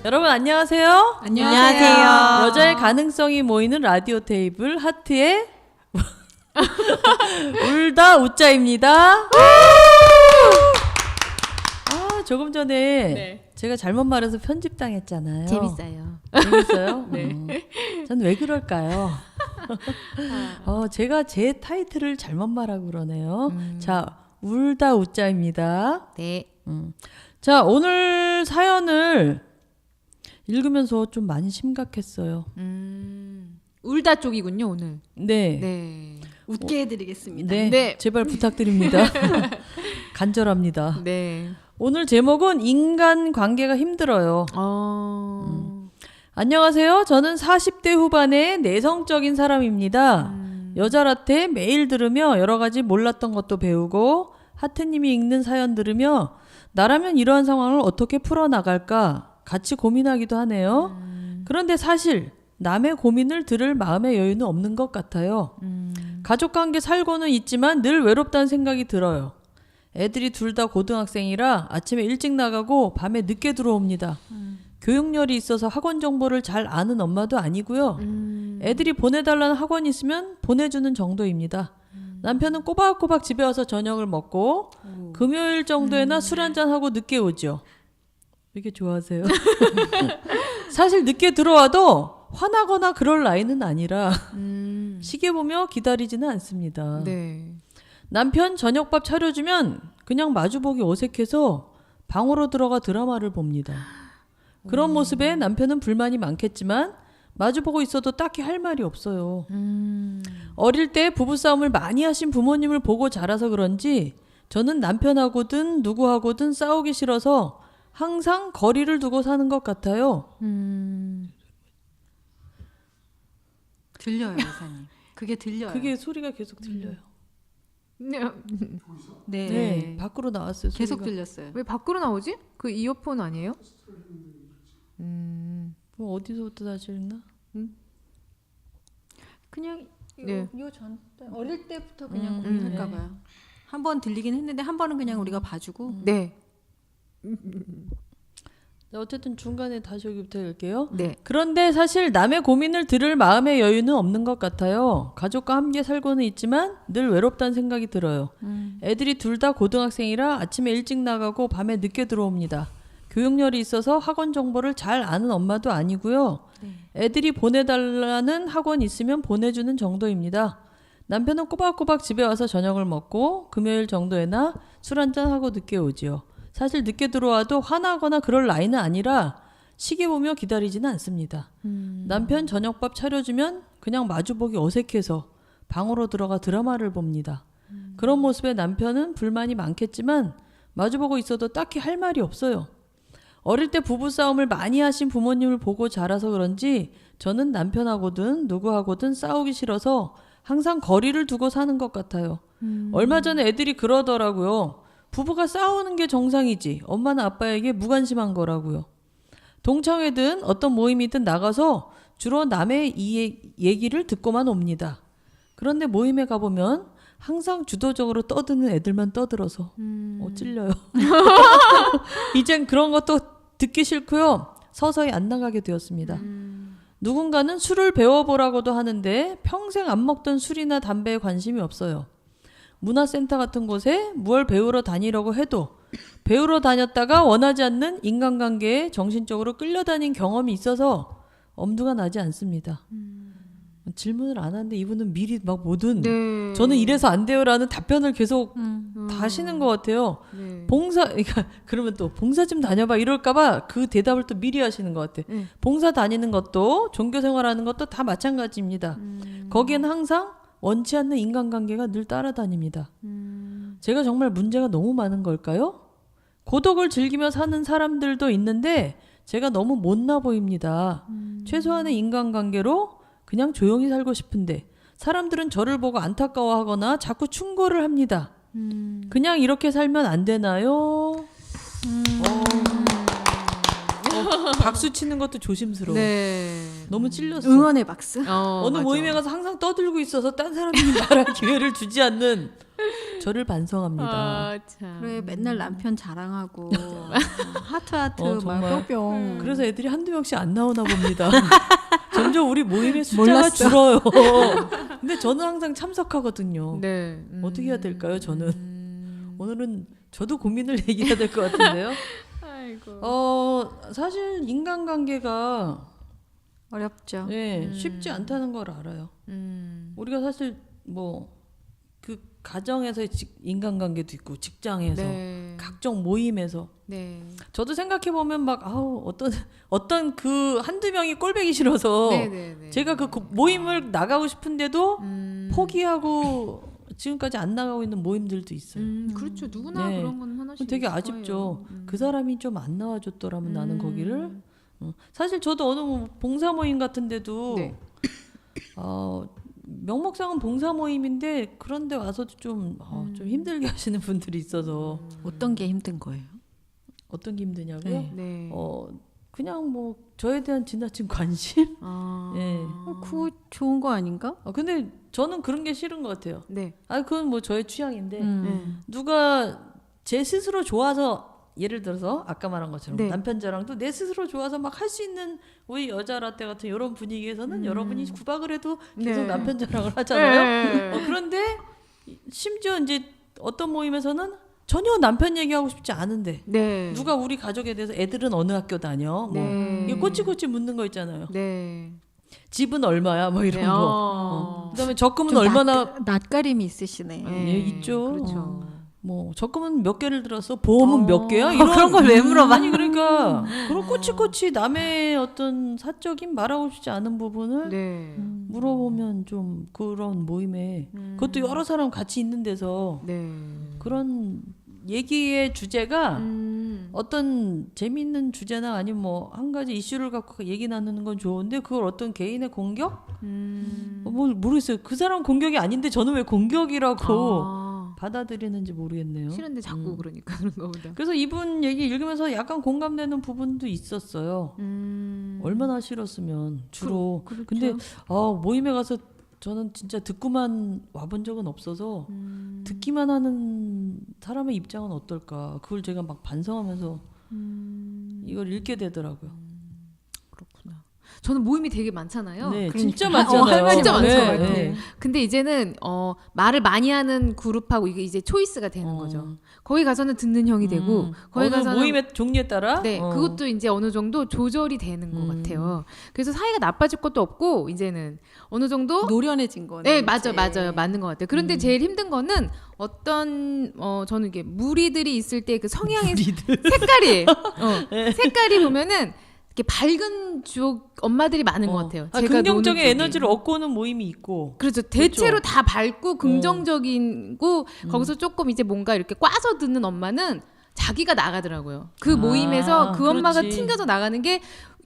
여러분 안녕하세요. 안녕하세요. 여자의 가능성이 모이는 라디오 테이블 하트의 울다 웃자입니다. 조금 전에 네. 제가 잘못 말해서 편집당했잖아요. 재밌어요. 재밌어요? 네. 전 왜 그럴까요? 제가 제 타이틀을 잘못 말하고 그러네요. 자, 울다 웃자입니다. 네. 자, 오늘 사연을 읽으면서 좀 많이 심각했어요. 울다 쪽이군요, 오늘. 네. 네. 웃게 해드리겠습니다. 네. 네. 제발 부탁드립니다. 간절합니다. 네. 오늘 제목은 인간 관계가 힘들어요. 안녕하세요. 저는 40대 후반의 내성적인 사람입니다. 여자라테 매일 들으며 여러 가지 몰랐던 것도 배우고 하트님이 읽는 사연 들으며 나라면 이러한 상황을 어떻게 풀어나갈까 같이 고민하기도 하네요. 그런데 사실 남의 고민을 들을 마음의 여유는 없는 것 같아요. 가족관계 살고는 있지만 늘 외롭다는 생각이 들어요. 애들이 둘 다 고등학생이라 아침에 일찍 나가고 밤에 늦게 들어옵니다. 교육열이 있어서 학원 정보를 잘 아는 엄마도 아니고요. 애들이 보내달라는 학원이 있으면 보내주는 정도입니다. 남편은 꼬박꼬박 집에 와서 저녁을 먹고 금요일 정도에나 술 한잔하고 늦게 오죠. 이렇게 좋아하세요? 사실 늦게 들어와도 화나거나 그럴 나이는 아니라 시계 보며 기다리지는 않습니다. 네. 남편 저녁밥 차려주면 그냥 마주보기 어색해서 방으로 들어가 드라마를 봅니다. 그런 모습에 남편은 불만이 많겠지만 마주보고 있어도 딱히 할 말이 없어요. 어릴 때 부부싸움을 많이 하신 부모님을 보고 자라서 그런지 저는 남편하고든 누구하고든 싸우기 싫어서 항상 거리를 두고 사는 것 같아요. 들려요, 여사님. 그게 들려요. 그게 소리가 계속 들려요. 네. 네. 네, 밖으로 나왔어요. 계속 소리가. 들렸어요. 왜 밖으로 나오지? 그 이어폰 아니에요? 뭐 어디서부터 다시 읽나? 그냥 네. 전 어릴 때부터 그냥 고민할까 봐요. 한 번 들리긴 했는데 한 번은 그냥 우리가 봐주고. 네. 어쨌든 중간에 다시 여기부터 읽을게요. 네. 그런데 사실 남의 고민을 들을 마음의 여유는 없는 것 같아요. 가족과 함께 살고는 있지만 늘 외롭다는 생각이 들어요. 애들이 둘 다 고등학생이라 아침에 일찍 나가고 밤에 늦게 들어옵니다. 교육열이 있어서 학원 정보를 잘 아는 엄마도 아니고요. 애들이 보내달라는 학원 있으면 보내주는 정도입니다. 남편은 꼬박꼬박 집에 와서 저녁을 먹고 금요일 정도에나 술 한잔하고 늦게 오지요. 사실 늦게 들어와도 화나거나 그럴 나이는 아니라 시계 보며 기다리지는 않습니다. 남편 저녁밥 차려주면 그냥 마주보기 어색해서 방으로 들어가 드라마를 봅니다. 그런 모습에 남편은 불만이 많겠지만 마주보고 있어도 딱히 할 말이 없어요. 어릴 때 부부싸움을 많이 하신 부모님을 보고 자라서 그런지 저는 남편하고든 누구하고든 싸우기 싫어서 항상 거리를 두고 사는 것 같아요. 얼마 전에 애들이 그러더라고요. 부부가 싸우는 게 정상이지 엄마나 아빠에게 무관심한 거라고요. 동창회든 어떤 모임이든 나가서 주로 남의 얘기를 듣고만 옵니다. 그런데 모임에 가보면 항상 주도적으로 떠드는 애들만 떠들어서 찔려요. 이젠 그런 것도 듣기 싫고요. 서서히 안 나가게 되었습니다. 누군가는 술을 배워보라고도 하는데 평생 안 먹던 술이나 담배에 관심이 없어요. 문화센터 같은 곳에 뭘 배우러 다니려고 해도 배우러 다녔다가 원하지 않는 인간관계에 정신적으로 끌려다닌 경험이 있어서 엄두가 나지 않습니다. 질문을 안 하는데 이분은 미리 막 뭐든 네. 저는 이래서 안 돼요라는 답변을 계속 다 하시는 것 같아요. 네. 그러니까 그러면 또 봉사 좀 다녀봐 이럴까봐 그 대답을 또 미리 하시는 것 같아. 봉사 다니는 것도 종교 생활하는 것도 다 마찬가지입니다. 거기엔 항상 원치 않는 인간관계가 늘 따라다닙니다. 제가 정말 문제가 너무 많은 걸까요? 고독을 즐기며 사는 사람들도 있는데 제가 너무 못나 보입니다. 최소한의 인간관계로 그냥 조용히 살고 싶은데 사람들은 저를 보고 안타까워하거나 자꾸 충고를 합니다. 그냥 이렇게 살면 안 되나요? 박수 치는 것도 조심스러워. 네. 너무 찔렸어. 응원의 박수. 어느 맞아. 모임에 가서 항상 떠들고 있어서 딴 사람이 말할 기회를 주지 않는 저를 반성합니다. 아, 참. 그래 맨날 남편 자랑하고 하트 막 정말. 뿅뿅. 그래서 애들이 한두 명씩 안 나오나 봅니다. 점점 우리 모임의 숫자가 몰랐어. 줄어요. 근데 저는 항상 참석하거든요. 네. 어떻게 해야 될까요, 저는? 오늘은 저도 고민을 얘기해야 될 것 같은데요. 아이고. 사실 인간관계가 어렵죠. 쉽지 않다는 걸 알아요. 우리가 사실 뭐 그 가정에서의 인간관계도 있고 직장에서 네. 각종 모임에서 네. 저도 생각해 보면 막 어떤 그 한두 명이 꼴보기 싫어서 네. 제가 그 모임을 나가고 싶은데도 포기하고 지금까지 안 나가고 있는 모임들도 있어요. 그렇죠. 누구나 네. 그런 건 하나씩 되게 있을 아쉽죠. 거예요. 그 사람이 좀 안 나와줬더라면 나는 거기를. 사실 저도 어느 봉사 모임 같은데도 네. 명목상은 봉사 모임인데 그런데 와서도 좀 힘들게 하시는 분들이 있어서 어떤 게 힘든 거예요? 어떤 게 힘드냐고요? 네. 그냥 뭐 저에 대한 지나친 관심? 아. 예. 그거 좋은 거 아닌가? 근데 저는 그런 게 싫은 것 같아요. 네. 그건 뭐 저의 취향인데 네. 누가 제 스스로 좋아서 예를 들어서 아까 말한 것처럼 네. 남편 자랑도 내 스스로 좋아서 막 할 수 있는 우리 여자 라떼 같은 이런 분위기에서는 여러분이 구박을 해도 계속 네. 남편 자랑을 하잖아요. 네. 그런데 심지어 이제 어떤 모임에서는 전혀 남편 얘기하고 싶지 않은데 네. 누가 우리 가족에 대해서 애들은 어느 학교 다녀? 뭐 네. 이게 꼬치꼬치 묻는 거 있잖아요. 네. 집은 얼마야? 뭐 이런 네. 거. 그다음에 적금은 좀 얼마나 낯가림이 있으시네. 예, 있죠. 그렇죠. 뭐 적금은 몇 개를 들었어? 보험은 몇 개야? 이런 그런 걸 왜 물어봐? 아니 그러니까 그런 꼬치꼬치 남의 어떤 사적인 말하고 싶지 않은 부분을 네. 물어보면 좀 그런 모임에 그것도 여러 사람 같이 있는 데서 네. 그런 얘기의 주제가 어떤 재미있는 주제나 아니면 뭐 한 가지 이슈를 갖고 얘기 나누는 건 좋은데 그걸 어떤 개인의 공격? 뭐 모르겠어요. 그 사람 공격이 아닌데 저는 왜 공격이라고 받아들이는지 모르겠네요. 싫은데 자꾸 그러니까 그런가 보다. 그래서 이분 얘기 읽으면서 약간 공감되는 부분도 있었어요. 얼마나 싫었으면 주로. 그렇죠. 근데 모임에 가서 저는 진짜 듣고만 와본 적은 없어서 듣기만 하는 사람의 입장은 어떨까. 그걸 제가 막 반성하면서 이걸 읽게 되더라고요. 그렇구나. 저는 모임이 되게 많잖아요. 네, 그러니까. 진짜 많잖아요. 할 말이 진짜 많죠. 네, 네. 네. 근데 이제는 말을 많이 하는 그룹하고 이게 이제 초이스가 되는 거죠. 거기 가서는 듣는 형이 되고 거기 어느 가서는 모임의 종류에 따라 네, 그것도 이제 어느 정도 조절이 되는 것 같아요. 그래서 사이가 나빠질 것도 없고 이제는 어느 정도 노련해진 거네. 네, 맞아요. 맞는 것 같아요. 그런데 제일 힘든 거는 어떤 저는 이게 무리들이 있을 때 그 성향의 색깔이 색깔이 보면은 이렇게 밝은 쪽 엄마들이 많은 것 같아요. 제가 긍정적인 노는 쪽이. 에너지를 얻고 오는 모임이 있고. 그렇죠. 대체로 다 밝고 긍정적이고 거기서 조금 이제 뭔가 이렇게 꽈서 듣는 엄마는 자기가 나가더라고요. 그 모임에서 그 엄마가 그렇지. 튕겨서 나가는 게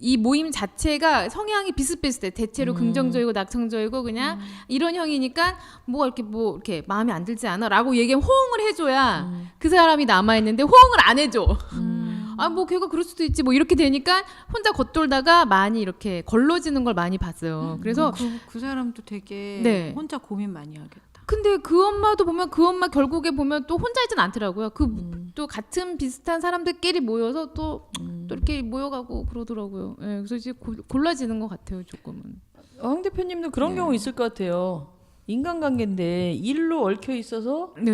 이 모임 자체가 성향이 비슷비슷해. 대체로 긍정적이고 낙천적이고 그냥 이런 형이니까 뭐 이렇게 마음에 안 들지 않아라고 얘기하면 호응을 해줘야 그 사람이 남아 있는데 호응을 안 해줘. 뭐 걔가 그럴 수도 있지 뭐 이렇게 되니까 혼자 겉돌다가 많이 이렇게 걸러지는 걸 많이 봤어요. 그래서 그 사람도 되게 네. 혼자 고민 많이 하겠다. 근데 그 엄마도 보면 그 엄마 결국에 보면 또 혼자 있진 않더라고요. 또 같은 비슷한 사람들끼리 모여서 또 이렇게 모여가고 그러더라고요. 예, 그래서 이제 골라지는 것 같아요, 조금은. 황 대표님도 그런 경우 있을 것 같아요. 인간관계인데 일로 얽혀 있어서 네.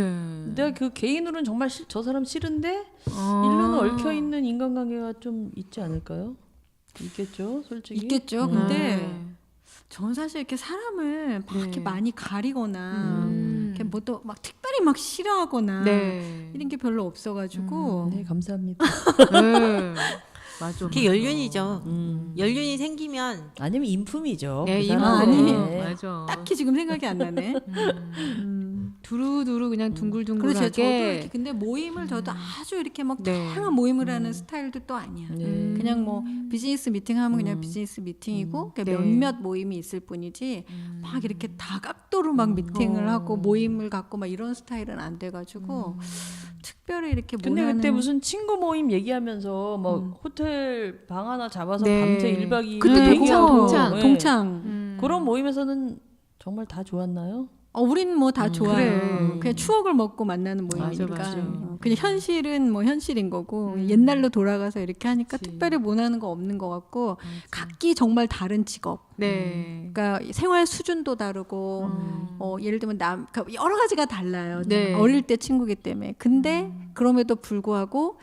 내가 그 개인으로는 정말 저 사람 싫은데 일로는 얽혀 있는 인간관계가 좀 있지 않을까요? 있겠죠, 솔직히. 있겠죠. 근데 저는 사실 이렇게 사람을 막 이렇게 많이 가리거나 이렇게 뭐 또 막 특별히 막 싫어하거나 네. 이런 게 별로 없어가지고 네, 감사합니다. 네. 맞아. 그게 연륜이죠. 연륜이 생기면 아니면 인품이죠. 네, 그 이모. 사람은. 아니. 네. 맞아. 딱히 지금 생각이 안 나네. 두루두루 그냥 그렇죠. 저도 둥글둥글하게. 이렇게 근데 모임을 저도 아주 이렇게 막 네. 다양한 모임을 하는 스타일도 또 아니야. 네. 그냥 뭐 비즈니스 미팅하면 그냥 비즈니스 미팅이고 그냥 네. 몇몇 모임이 있을 뿐이지 막 이렇게 다각도로 막 미팅을 하고 모임을 갖고 막 이런 스타일은 안 돼가지고 특별히 이렇게 근데 모여하는 그때 무슨 친구 모임 얘기하면서 막 호텔 방 하나 잡아서 네. 밤새 1박 2일 그때 얘기하고 동창. 네. 그런 모임에서는 정말 다 좋았나요? 우린 뭐 다 좋아요. 그래. 그냥 추억을 먹고 만나는 모임이니까. 맞아. 그냥 현실은 뭐 현실인 거고 옛날로 돌아가서 이렇게 하니까 특별히 원하는 거 없는 것 같고 각기 정말 다른 직업. 네. 그러니까 생활 수준도 다르고 예를 들면 그러니까 여러 가지가 달라요. 네. 어릴 때 친구기 때문에. 근데 그럼에도 불구하고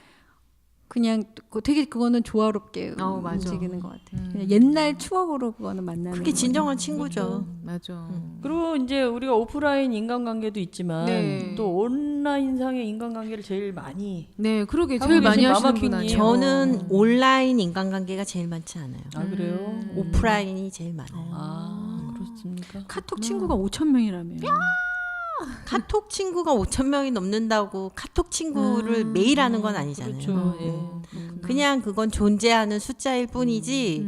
그냥 되게 그거는 조화롭게 맞아. 움직이는 것 같아요. 그냥 옛날 추억으로 그거는 만나는 그게 거예요. 진정한 친구죠. 맞아. 그리고 이제 우리가 오프라인 인간관계도 있지만 네. 또 온라인상의 인간관계를 제일 많이 네, 그러게 하고 제일 많이 계신 하시는 분 마마킹님. 아니에요? 저는 온라인 인간관계가 제일 많지 않아요. 아 그래요? 오프라인이 제일 많아요. 아 그렇습니까? 카톡 친구가 5천 명이라며. 카톡 친구가 5천 명이 넘는다고 카톡 친구를 매일 하는 건 아니잖아요. 그렇죠. 예. 그냥 그건 존재하는 숫자일 뿐이지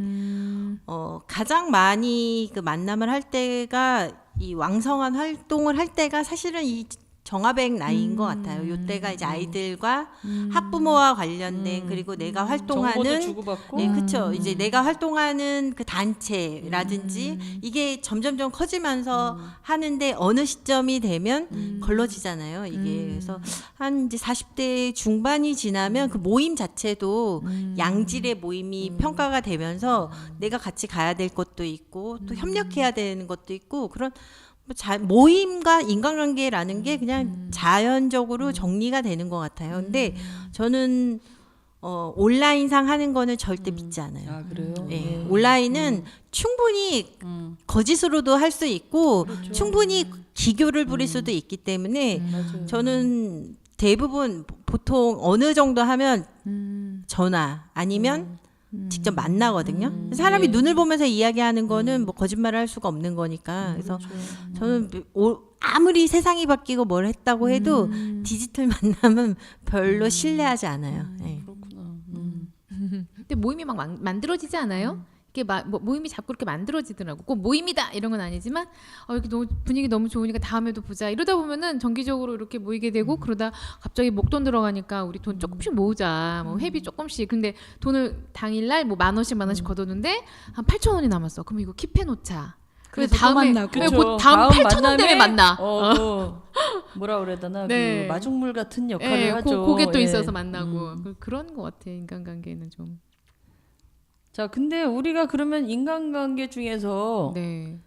가장 많이 그 만남을 할 때가 이 왕성한 활동을 할 때가 사실은 이 정화백 나이인 것 같아요. 이때가 이제 아이들과 학부모와 관련된 그리고 내가 정보도 활동하는 주고받고 네, 그렇죠. 이제 내가 활동하는 그 단체라든지 이게 점점점 커지면서 하는데 어느 시점이 되면 걸러지잖아요. 이게 그래서 한 이제 40대 중반이 지나면 그 모임 자체도 양질의 모임이 평가가 되면서 내가 같이 가야 될 것도 있고 또 협력해야 되는 것도 있고 그런 모임과 인간관계라는 게 그냥 자연적으로 정리가 되는 것 같아요. 근데 저는 온라인상 하는 거는 절대 믿지 않아요. 아 그래요? 예, 온라인은 충분히 거짓으로도 할 수 있고 충분히 기교를 부릴 수도 있기 때문에 맞아요. 저는 대부분 보통 어느 정도 하면 전화 아니면 직접 만나거든요. 사람이 눈을 보면서 이야기하는 거는 뭐 거짓말을 할 수가 없는 거니까. 그래서 저는 아무리 세상이 바뀌고 뭘 했다고 해도 디지털 만남은 별로 신뢰하지 않아요. 네. 그렇구나. 근데 모임이 막 만들어지지 않아요? 이게 모임이 자꾸 이렇게 만들어지더라고. 꼭 모임이다 이런 건 아니지만 이렇게 너무 분위기 너무 좋으니까 다음에도 보자. 이러다 보면은 정기적으로 이렇게 모이게 되고 그러다 갑자기 목돈 들어가니까 우리 돈 조금씩 모으자. 뭐 회비 조금씩. 근데 돈을 당일날 뭐 10,000원씩 걷었는데 한 8,000원이 남았어. 그럼 이거 킵해 놓자. 그래서 더 만나고. 그쵸. 다음 8,000원 때문에 만나. 뭐라 그래야 되나 네. 그 마중물 같은 역할을 예, 하죠. 그게 또 예. 있어서 만나고 그런 것 같아. 인간관계는 좀. 자, 근데 우리가 그러면 인간관계 중에서 네.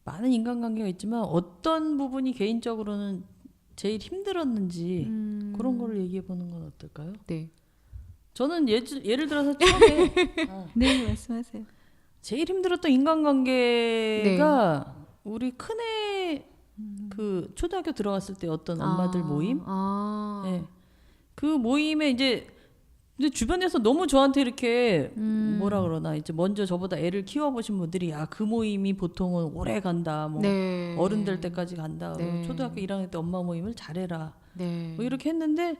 많은 인간관계가 있지만 어떤 부분이 개인적으로는 제일 힘들었는지 그런 거를 얘기해 보는 건 어떨까요? 네. 저는 예를 들어서 처음에 네, 말씀하세요. 제일 힘들었던 인간관계가 우리 큰애 그 초등학교 들어갔을 때 어떤 엄마들 모임? 네. 그 모임에 이제 근데 주변에서 너무 저한테 이렇게 뭐라 그러나 이제 먼저 저보다 애를 키워보신 분들이 그 모임이 보통은 오래 간다, 뭐 네. 어른 될 때까지 간다. 네. 초등학교 1학년 때 엄마 모임을 잘해라. 네. 뭐 이렇게 했는데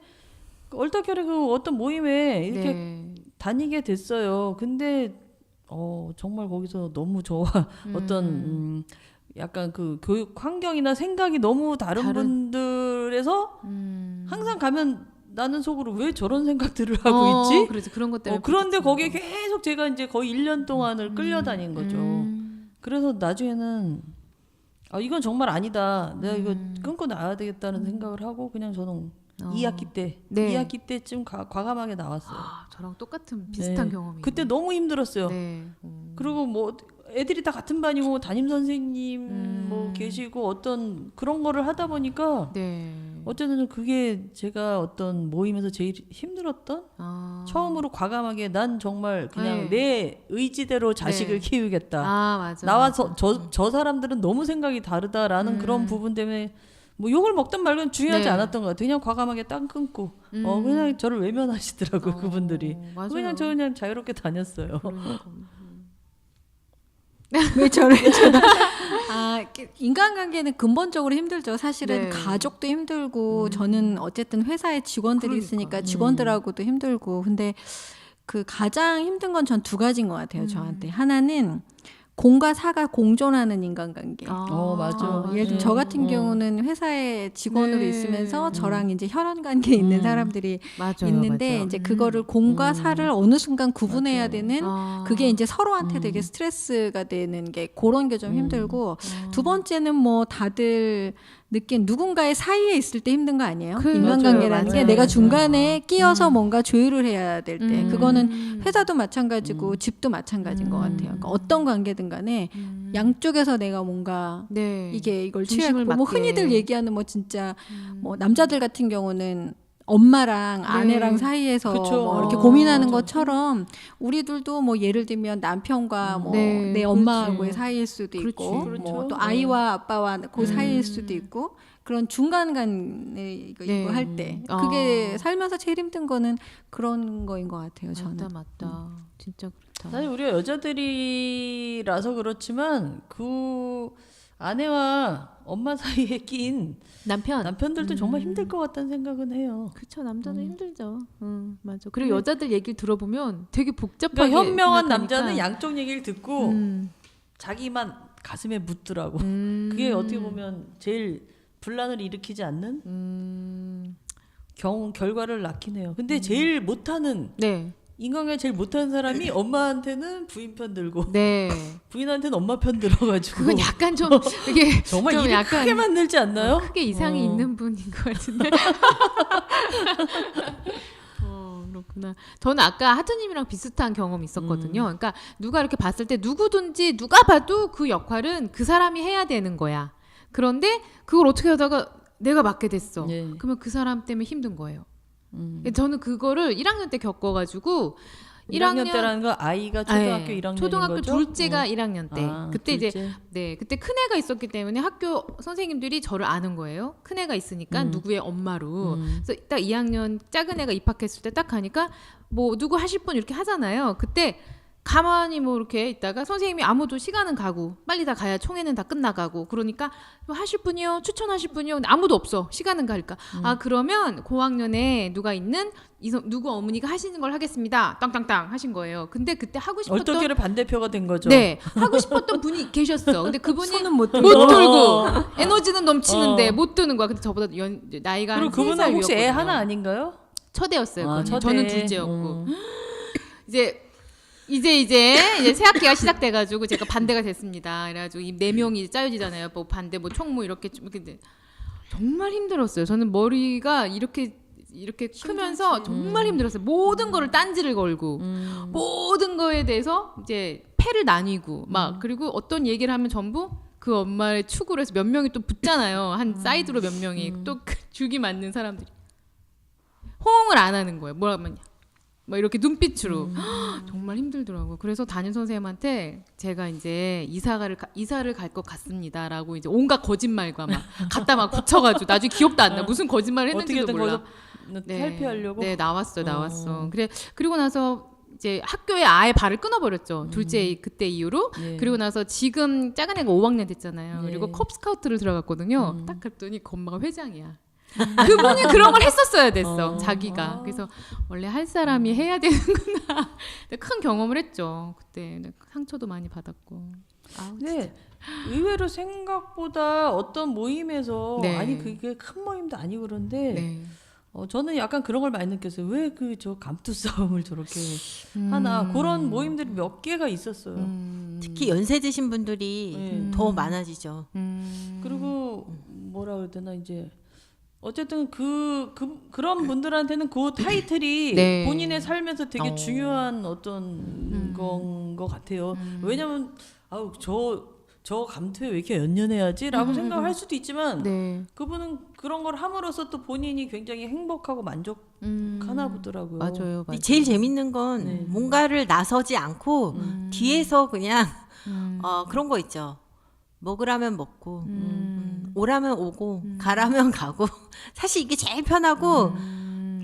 얼떨결에 그 어떤 모임에 이렇게 네. 다니게 됐어요. 근데 정말 거기서 너무 저와 어떤 약간 그 교육 환경이나 생각이 너무 다른 분들에서 항상 가면 나는 속으로 왜 저런 생각들을 하고 있지? 그렇지. 그런 것 때문에. 그런데 거기에 계속 제가 이제 거의 1년 동안을 끌려다닌 거죠. 그래서 나중에는 이건 정말 아니다. 내가 이거 끊고 나와야 되겠다는 생각을 하고 그냥 저는 2학기 때, 네. 2학기 때쯤 과감하게 나왔어요. 저랑 똑같은 비슷한 네. 경험이. 그때 너무 힘들었어요. 네. 그리고 뭐 애들이 다 같은 반이고 담임 선생님 뭐 계시고 어떤 그런 거를 하다 보니까 네. 어쨌든 그게 제가 어떤 모임에서 제일 힘들었던 처음으로 과감하게 난 정말 그냥 네. 내 의지대로 자식을 네. 키우겠다. 맞아. 나와서 저 사람들은 너무 생각이 다르다라는 그런 부분 때문에 뭐 욕을 먹든 말든 중요하지 네. 않았던 것 같아요. 그냥 과감하게 땅 끊고 그냥 저를 외면하시더라고요. 그분들이. 맞아요. 그냥 저 그냥 자유롭게 다녔어요. 그러니까. 왜 저래? 인간관계는 근본적으로 힘들죠. 사실은 네. 가족도 힘들고 저는 어쨌든 회사에 직원들이 그러니까. 있으니까 직원들하고도 힘들고 근데 그 가장 힘든 건 전 두 가지인 것 같아요. 저한테 하나는 공과 사가 공존하는 인간관계. 맞아. 예를 들면 저 같은 경우는 회사에 직원으로 네. 있으면서 저랑 이제 혈연 관계에 있는 사람들이 맞아요. 있는데 맞아요. 이제 그거를 공과 사를 어느 순간 구분해야 되는 그게 이제 서로한테 되게 스트레스가 되는 게 그런 게 좀 힘들고 두 번째는 뭐 다들 느낀 누군가의 사이에 있을 때 힘든 거 아니에요? 인간관계라는 맞아요. 게 맞아요. 내가 중간에 끼어서 뭔가 조율을 해야 될 때 그거는 음. 회사도 마찬가지고 집도 마찬가지인 것 같아요. 그러니까 어떤 관계든 간에 양쪽에서 내가 뭔가 네. 이걸 중심을 취하고 뭐 맞게. 흔히들 얘기하는 뭐 진짜 뭐 남자들 같은 경우는 엄마랑 아내랑 사이에서 그쵸. 뭐 이렇게 어, 고민하는 맞아. 것처럼 우리들도 뭐 예를 들면 남편과 뭐 네, 내 엄마하고의 사이일 수도 그렇지. 있고 그렇죠. 뭐 또 아이와 아빠와 그 사이일 수도 있고 그런 중간간에 이거 네. 할 때 그게 살면서 제일 힘든 거는 그런 거인 것 같아요. 저는. 맞다. 진짜 그렇다. 사실 우리가 여자들이라서 그렇지만 그 아내와 엄마 사이에 낀 남편들도 정말 힘들 것 같다는 생각은 해요. 그쵸, 남자는 힘들죠. 맞아. 그리고 여자들 얘기를 들어보면 되게 복잡하게 그러니까 현명한 생각하니까. 남자는 양쪽 얘기를 듣고 자기만 가슴에 묻더라고. 그게 어떻게 보면 제일 분란을 일으키지 않는 결과를 낳긴 해요. 근데 제일 못하는 네. 인간관계 제일 못하는 사람이 엄마한테는 부인 편 들고 네. 부인한테는 엄마 편 들어가지고 그건 약간 좀 이게 정말 좀 일이 약간 크게 만들지 않나요? 크게 이상이 있는 분인 것 같은데. 그렇구나. 저는 아까 하트님이랑 비슷한 경험이 있었거든요. 그러니까 누가 이렇게 봤을 때 누구든지 누가 봐도 그 역할은 그 사람이 해야 되는 거야. 그런데 그걸 어떻게 하다가 내가 맡게 됐어. 네. 그러면 그 사람 때문에 힘든 거예요. 저는 그거를 1학년 때 겪어가지고 1학년 때라는 거 아이가 초등학교 네, 1학년인 초등학교 거죠? 둘째가 1학년 때 그때 둘째. 이제 그때 큰애가 있었기 때문에 학교 선생님들이 저를 아는 거예요. 큰애가 있으니까 누구의 엄마로. 그래서 딱 2학년 작은 애가 입학했을 때 딱 가니까 뭐 누구 하실 분 이렇게 하잖아요. 그때 가만히 뭐 이렇게 있다가 선생님이 아무도 시간은 가고 빨리 다 가야 총회는 다 끝나가고 그러니까 뭐 하실 분이요 추천하실 분이요 근데 아무도 없어 시간은 갈까 아 그러면 고학년에 누가 있는 누구 어머니가 하시는 걸 하겠습니다 땅땅땅 하신 거예요. 근데 그때 하고 싶었던 얼떨결에 반대표가 된 거죠. 네 하고 싶었던 분이 계셨어. 근데 그분이 손은 못 못 들고. 들고 에너지는 넘치는데 못 드는 거야. 근데 저보다 나이가 그리고 한 3살 그분은 혹시 애 위였거든요. 하나 아닌가요? 첫애였어요. 아, 그분은. 첫애. 저는 둘째였고 이제 새 학기가 시작돼가지고 제가 반대가 됐습니다. 그래가지고 이 4명이 짜여지잖아요. 뭐 반대, 뭐 총무 이렇게 정말 힘들었어요. 저는 머리가 이렇게 크면서 정말 힘들었어요. 모든 거를 딴지를 걸고 모든 거에 대해서 이제 패를 나뉘고 막 그리고 어떤 얘기를 하면 전부 그 엄마의 축으로 해서 몇 명이 또 붙잖아요. 한 사이드로 몇 명이 또 그 죽이 맞는 사람들이 호응을 안 하는 거예요. 뭐라 하면 막 이렇게 눈빛으로 정말 힘들더라고요. 그래서 담임 선생님한테 제가 이제 이사를 갈 것 같습니다라고 이제 온갖 거짓말과 막 갖다 막 붙여가지고 나중에 기억도 안 나. 무슨 거짓말을 했는지도 어떻게든 몰라. 거기서 탈피하려고. 네 나왔어. 그리고 나서 이제 학교에 아예 발을 끊어버렸죠. 둘째 그때 이후로. 네. 그리고 나서 지금 작은 애가 5학년 됐잖아요. 네. 그리고 컵스카우트를 들어갔거든요. 딱 갔더니 그 엄마가 회장이야. 그분이 그런 걸 했었어야 됐어. 자기가. 그래서 원래 할 사람이 해야 되는구나. 큰 경험을 했죠. 그때 상처도 많이 받았고. 네. 의외로 생각보다 어떤 모임에서 네. 아니 그게 큰 모임도 아니고 그런데 네. 저는 약간 그런 걸 많이 느꼈어요. 왜 그 저 감투 싸움을 저렇게 하나 그런 모임들이 몇 개가 있었어요. 특히 연세 드신 분들이 더 많아지죠. 그리고 뭐라 그래야 되나 이제 어쨌든 그런 분들한테는 그 타이틀이 네. 본인의 삶에서 되게 중요한 어떤 건 것 같아요. 왜냐면 아우 저 감투에 왜 이렇게 연연해야지라고 생각을 할 수도 있지만 네. 그분은 그런 걸 함으로써 또 본인이 굉장히 행복하고 만족하나 보더라고요. 맞아요. 제일 재밌는 건 뭔가를 나서지 않고 뒤에서 그냥 그런 거 있죠. 먹으라면 먹고 오라면 오고 가라면 가고 사실 이게 제일 편하고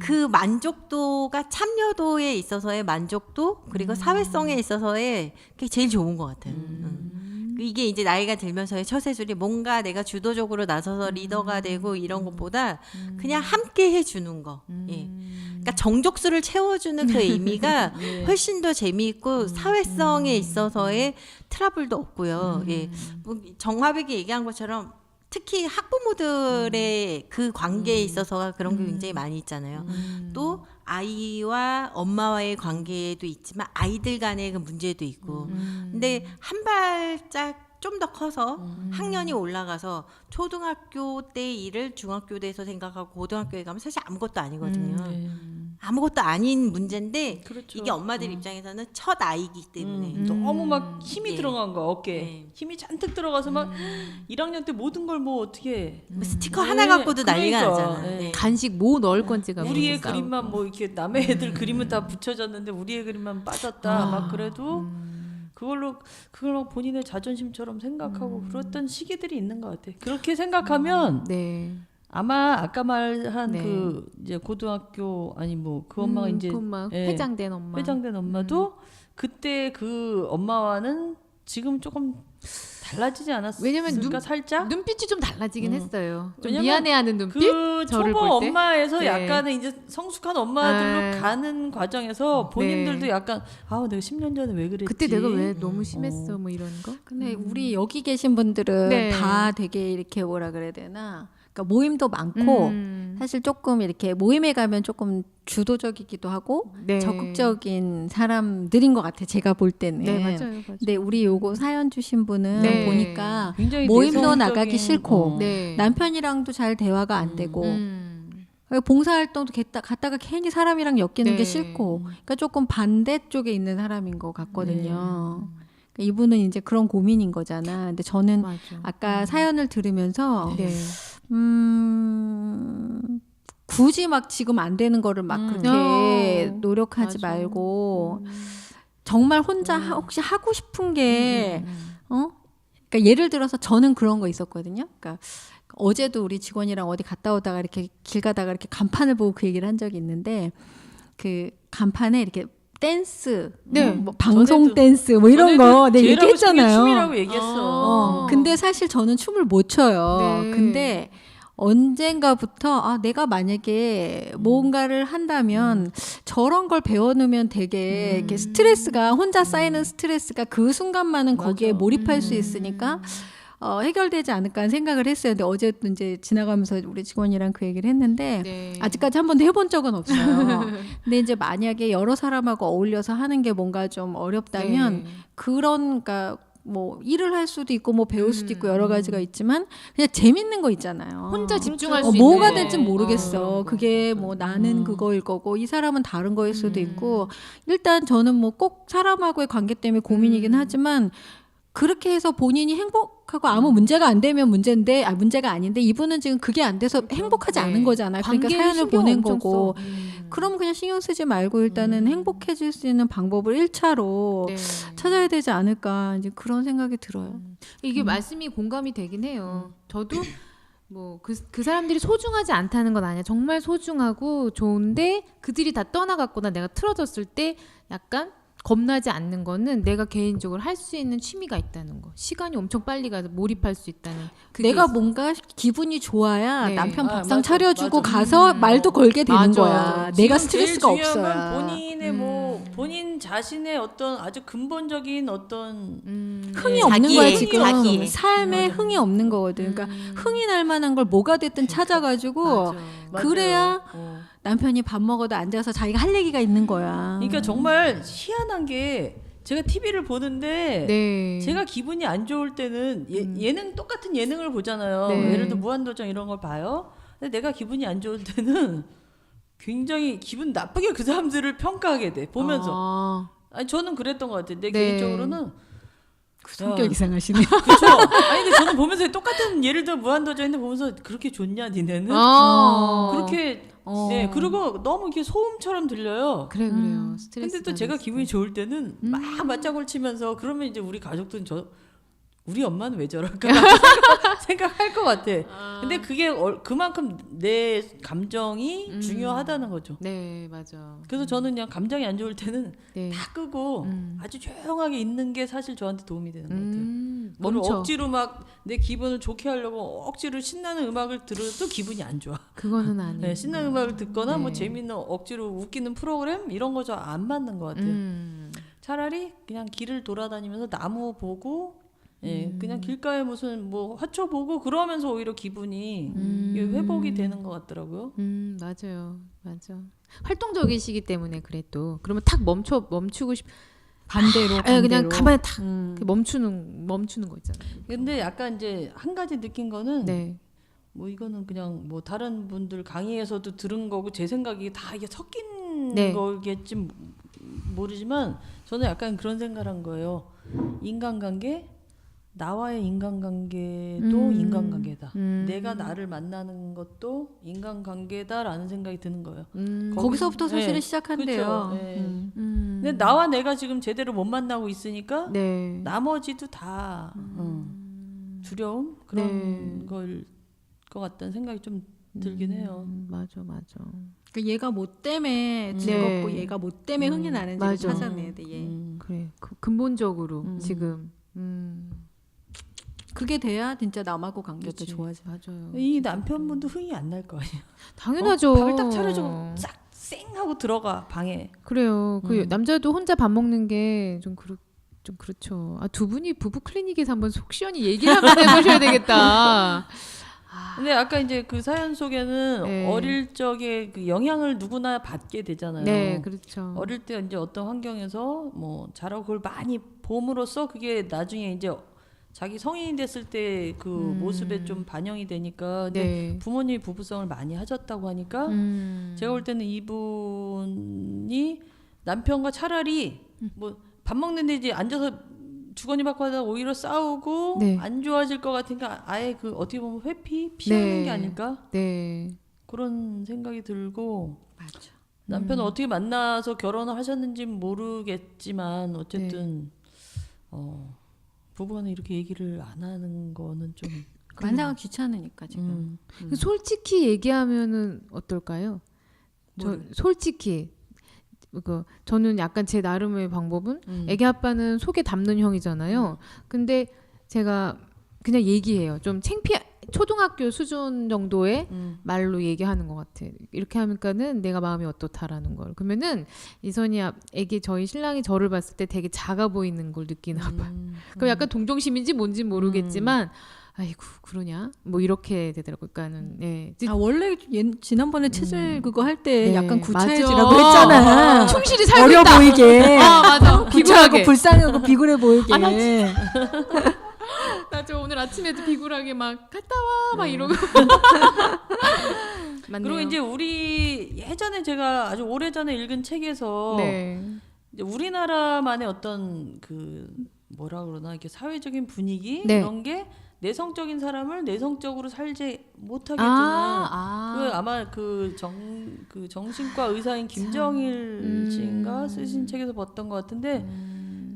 그 만족도가 참여도에 있어서의 만족도 그리고 사회성에 있어서의 그게 제일 좋은 것 같아요. 이게 이제 나이가 들면서의 처세술이 뭔가 내가 주도적으로 나서서 리더가 되고 이런 것보다 그냥 함께 해주는 거. 예. 그러니까 정족수를 채워주는 그 의미가 훨씬 더 재미있고 사회성에 있어서의 트러블도 없고요. 예. 뭐 정화백이 얘기한 것처럼 특히 학부모들의 그 관계에 있어서가 그런 게 굉장히 많이 있잖아요. 또 아이와 엄마와의 관계도 있지만 아이들 간의 그 문제도 있고. 근데 한 발짝 좀 더 커서 학년이 올라가서 초등학교 때 일을 중학교 때에서 생각하고 고등학교에 가면 사실 아무것도 아니거든요. 아무것도 아닌 문제인데 그렇죠. 이게 엄마들 입장에서는 첫 아이기 때문에 너무 막 힘이 예. 들어간 거야 어깨에. 예. 힘이 잔뜩 들어가서 막 1학년 때 모든 걸 뭐 어떻게 뭐 스티커 하나 갖고도 난리가 그러니까. 나잖아. 예. 예. 간식 뭐 넣을 건지가 우리의 모르겠어. 그림만 뭐 이렇게 남의 애들 그림은 다 붙여졌는데 우리의 그림만 빠졌다. 막 그래도 그걸 막 본인의 자존심처럼 생각하고 그랬던 시기들이 있는 것 같아. 그렇게 생각하면 네. 아마 아까 말한 네. 그 이제 고등학교 아니 뭐 그 엄마가 이제 그 엄마 예, 회장된 엄마. 회장된 엄마도 그때 그 엄마와는 지금 조금 달라지지 않았을까? 왜냐면 살짝 눈빛이 좀 달라지긴 했어요. 좀 왜냐면 미안해하는 눈빛. 그 저를 초보 볼 때? 엄마에서 네. 약간의 이제 성숙한 엄마들로 네. 가는 과정에서 본인들도 약간 아 내가 10년 전에 왜 그랬지? 그때 내가 왜 너무 심했어 뭐 이런 거. 근데 우리 여기 계신 분들은 네. 다 되게 이렇게 뭐라 그래야 되나? 그러니까 모임도 많고 사실 조금 이렇게 모임에 가면 조금 주도적이기도 하고 네. 적극적인 사람들인 것 같아. 제가 볼 때는. 네 맞아요. 근데 우리 요거 사연 주신 분은 네. 보니까 굉장히 모임도 내성적인, 나가기 싫고 네. 남편이랑도 잘 대화가 안 되고 봉사활동도 갔다가 괜히 사람이랑 엮이는 네. 게 싫고 그러니까 조금 반대 쪽에 있는 사람인 것 같거든요. 그러니까 이분은 이제 그런 고민인 거잖아. 근데 저는 맞아. 아까 사연을 들으면서 네. 굳이 막 지금 안 되는 거를 막 그렇게 노력하지 맞아. 말고 정말 혼자 혹시 하고 싶은 게 그러니까 예를 들어서 저는 그런 거 있었거든요. 그러니까 어제도 우리 직원이랑 어디 갔다 오다가 이렇게 길 가다가 이렇게 간판을 보고 그 얘기를 한 적이 있는데 그 간판에 이렇게 댄스, 네. 뭐 방송 전에도- 댄스 뭐 이런 거 내가 제일 하고 싶은 게 얘기했잖아요. 춤이라고 얘기했어. 근데 사실 저는 춤을 못 춰요. 네. 근데 언젠가부터 내가 만약에 뭔가를 한다면 저런 걸 배워놓으면 되게 이렇게 스트레스가 혼자 쌓이는 스트레스가 그 순간만은 거기에 몰입할 수 있으니까 해결되지 않을까 하는 생각을 했어요. 근데 어제도 이제 지나가면서 우리 직원이랑 그 얘기를 했는데 네. 아직까지 한 번도 해본 적은 없어요. 근데 이제 만약에 여러 사람하고 어울려서 하는 게 뭔가 좀 어렵다면 네. 그러니까 뭐 일을 할 수도 있고 뭐 배울 수도 있고 여러 가지가 있지만 그냥 재밌는 거 있잖아요. 혼자 집중할 수 있는 뭐가 거. 될지 모르겠어. 그런 거. 그게 뭐 나는 그거일 거고 이 사람은 다른 거일 수도 있고 일단 저는 뭐 꼭 사람하고의 관계 때문에 고민이긴 하지만 그렇게 해서 본인이 행복하고 아무 문제가 안 되면 문제인데 문제가 아닌데 이분은 지금 그게 안 돼서 행복하지 네. 않은 거잖아요. 그러니까 관계에 사연을 신경 보낸 엄청 거고 써. 그럼 그냥 신경 쓰지 말고 일단은 행복해질 수 있는 방법을 1차로 네. 찾아야 되지 않을까 이제 그런 생각이 들어요. 이게 말씀이 공감이 되긴 해요. 저도 뭐 그 사람들이 소중하지 않다는 건 아니야. 정말 소중하고 좋은데 그들이 다 떠나갔거나 내가 틀어졌을 때 약간 겁나지 않는 거는 내가 개인적으로 할 수 있는 취미가 있다는 거. 시간이 엄청 빨리 가서 몰입할 수 있다는. 그게 내가 있어. 뭔가 기분이 좋아야 네. 남편 아, 밥상 맞아, 차려주고 맞아. 가서 말도 걸게 되는 맞아. 거야. 내가 지금 스트레스가 제일 중요한 건 없어야. 본인의 뭐 본인 자신의 어떤 아주 근본적인 어떤 흥이 네. 없는 자기의, 거야 지금 자기의. 삶에 흥이 없는 거거든. 그러니까 흥이 날 만한 걸 뭐가 됐든 찾아가지고 그래야 남편이 밥 먹어도 앉아서 자기가 할 얘기가 있는 거야. 그러니까 정말 희한한 게 제가 TV를 보는데 네. 제가 기분이 안 좋을 때는 예능 똑같은 예능을 보잖아요. 네. 예를 들어 무한도전 이런 걸 봐요. 근데 내가 기분이 안 좋을 때는 굉장히 기분 나쁘게 그 사람들을 평가하게 돼 보면서. 아니 저는 그랬던 것 같아요. 내 네. 개인적으로는 그 성격 이상하시네. 그렇죠. 아니 근데 저는 보면서 똑같은 예를 들어 무한도전인데 보면서 그렇게 좋냐 니네는 그렇게 네 그리고 너무 이렇게 소음처럼 들려요. 그래요. 스트레스. 근데 또 제가 기분이 좋을 때는 막 맞장구를 치면서 그러면 이제 우리 가족들은 우리 엄마는 왜 저럴까 생각할 것 같아. 근데 그게 그만큼 내 감정이 중요하다는 거죠. 네, 맞아. 그래서 저는 그냥 감정이 안 좋을 때는 네. 다 끄고 아주 조용하게 있는 게 사실 저한테 도움이 되는 것 같아요. 뭐를 멈춰. 억지로 막 내 기분을 좋게 하려고 억지로 신나는 음악을 들어도 기분이 안 좋아. 그거는 아니에요. 네, 신나는 음악을 듣거나 뭐 네. 재밌는 억지로 웃기는 프로그램 이런 거 저 안 맞는 것 같아요. 차라리 그냥 길을 돌아다니면서 나무 보고 그냥 길가에 무슨 뭐 화초 보고 그러면서 오히려 기분이 이게 회복이 되는 것 같더라고요. 맞아요. 맞아. 활동적이시기 때문에 그래 또. 그러면 탁 멈추고 싶. 반대로. 그냥 가만히 탁 멈추는 거 있잖아요. 근데 약간 이제 한 가지 느낀 거는 네. 뭐 이거는 그냥 뭐 다른 분들 강의에서도 들은 거고 제 생각이 다 이게 섞인 네. 거겠지 모르지만 저는 약간 그런 생각을 한 거예요. 인간관계 나와의 인간관계도 인간관계다. 내가 나를 만나는 것도 인간관계다라는 생각이 드는 거예요. 거기서부터 사실은 네, 시작한대요. 그렇죠. 네. 근데 나와 내가 지금 제대로 못 만나고 있으니까 네. 나머지도 다 두려움 그런 네. 걸 것 같다는 생각이 좀 들긴 해요. 맞아. 그 얘가 뭐 때문에 즐겁고 네. 얘가 뭐 때문에 흥이 나는지를 맞아. 찾아내야 돼. 얘. 그래. 근본적으로 지금. 그게 돼야 진짜 남하고 관계도 그치. 좋아져. 맞아요. 이 남편분도 흥이 안 날 거 아니에요. 당연하죠. 방을 딱 차려주고 싹쌩 하고 들어가 방에. 그래요. 그 남자도 혼자 밥 먹는 게 좀 그렇죠. 아, 두 분이 부부 클리닉에서 한번 속 시원히 얘기를 한번 해보셔야 되겠다. 근데 아까 이제 그 사연 속에는 네. 어릴 적에 그 영향을 누구나 받게 되잖아요. 네, 그렇죠. 어릴 때 이제 어떤 환경에서 뭐 자라고 그걸 많이 봄으로써 그게 나중에 이제 자기 성인이 됐을 때 그 모습에 좀 반영이 되니까 근데 네. 부모님이 부부성을 많이 하셨다고 하니까 제가 볼 때는 이분이 남편과 차라리 뭐 밥 먹는데 이제 앉아서 주거니 받고 하다가 오히려 싸우고 네. 안 좋아질 것 같으니까 아예 그 어떻게 보면 회피 피하는 네. 게 아닐까 네. 그런 생각이 들고 맞아. 남편은 어떻게 만나서 결혼을 하셨는지 모르겠지만 어쨌든 부부간에 이렇게 얘기를 안 하는 거는 좀 만나가 귀찮으니까 지금. 솔직히 얘기하면은 어떨까요? 솔직히 저는 약간 제 나름의 방법은 애기 아빠는 속에 담는 형이잖아요. 근데 제가 그냥 얘기해요. 좀 초등학교 수준 정도의 말로 얘기하는 것 같아. 이렇게 하니까는 내가 마음이 어떻다라는 걸. 그러면은 이선이 저희 신랑이 저를 봤을 때 되게 작아 보이는 걸 느끼나 봐요. 그럼 약간 동정심인지 뭔지 모르겠지만 아이고 그러냐 뭐 이렇게 되더라고요. 그러니까는 네. 아 원래 지난번에 체질 그거 할 때 네, 약간 맞아. 구차해지라고 했잖아. 충실히 살고 어려 있다. 보이게. 맞아. 구차하고 비굴하게. 불쌍하고 비굴해 보이게. 나 저 오늘 아침에도 비굴하게 막 갔다 와 막 이러고. 맞네요. 그리고 이제 우리 예전에 제가 아주 오래전에 읽은 책에서 네. 이제 우리나라만의 어떤 그 뭐라 그러나 이렇게 사회적인 분위기 네. 이런 게 내성적인 사람을 내성적으로 살지 못하게 해주는 그 아마 그 정신과 의사인 김정일 씨인가 쓰신 책에서 봤던 것 같은데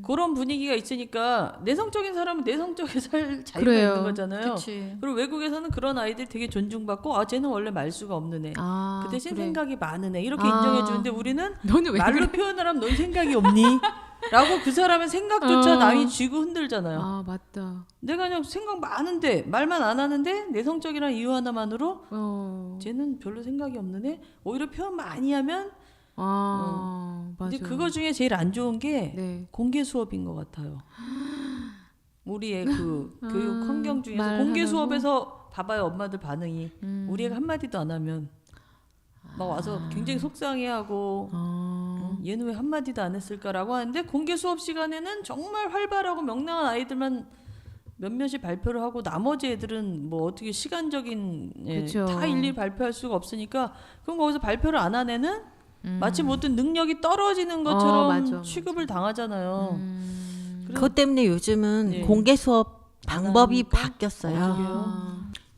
그런 분위기가 있으니까 내성적인 사람은 내성적에 살 자유가 그래요. 있는 거잖아요. 그치. 그리고 외국에서는 그런 아이들 되게 존중받고 아 쟤는 원래 말수가 없는 애. 그 대신 그래. 생각이 많은 애 이렇게 인정해 주는데 우리는 너는 왜 말로 그래? 표현을 하면 넌 생각이 없니? 라고 그 사람의 생각조차 남이 쥐고 흔들잖아요. 아 맞다. 내가 그냥 생각 많은데 말만 안 하는데 내성적이라는 이유 하나만으로 쟤는 별로 생각이 없는 애. 오히려 표현 많이 하면 맞아. 근데 그거 중에 제일 안 좋은 게 네. 공개 수업인 것 같아요. 우리의 그 교육 환경 중에서 말하라고? 공개 수업에서 봐봐요 엄마들 반응이 우리 애가 한마디도 안 하면 막 와서 굉장히 속상해하고 얘는 왜 한마디도 안 했을까라고 하는데 공개 수업 시간에는 정말 활발하고 명랑한 아이들만 몇몇이 발표를 하고 나머지 애들은 뭐 어떻게 시간적인 그쵸. 다 일일이 발표할 수가 없으니까 그럼 거기서 발표를 안 한 애는 마치 모든 능력이 떨어지는 것처럼 맞아, 취급을 당하잖아요. 그것 때문에 요즘은 네. 공개 수업 방법이 하니까? 바뀌었어요. 어떡해요?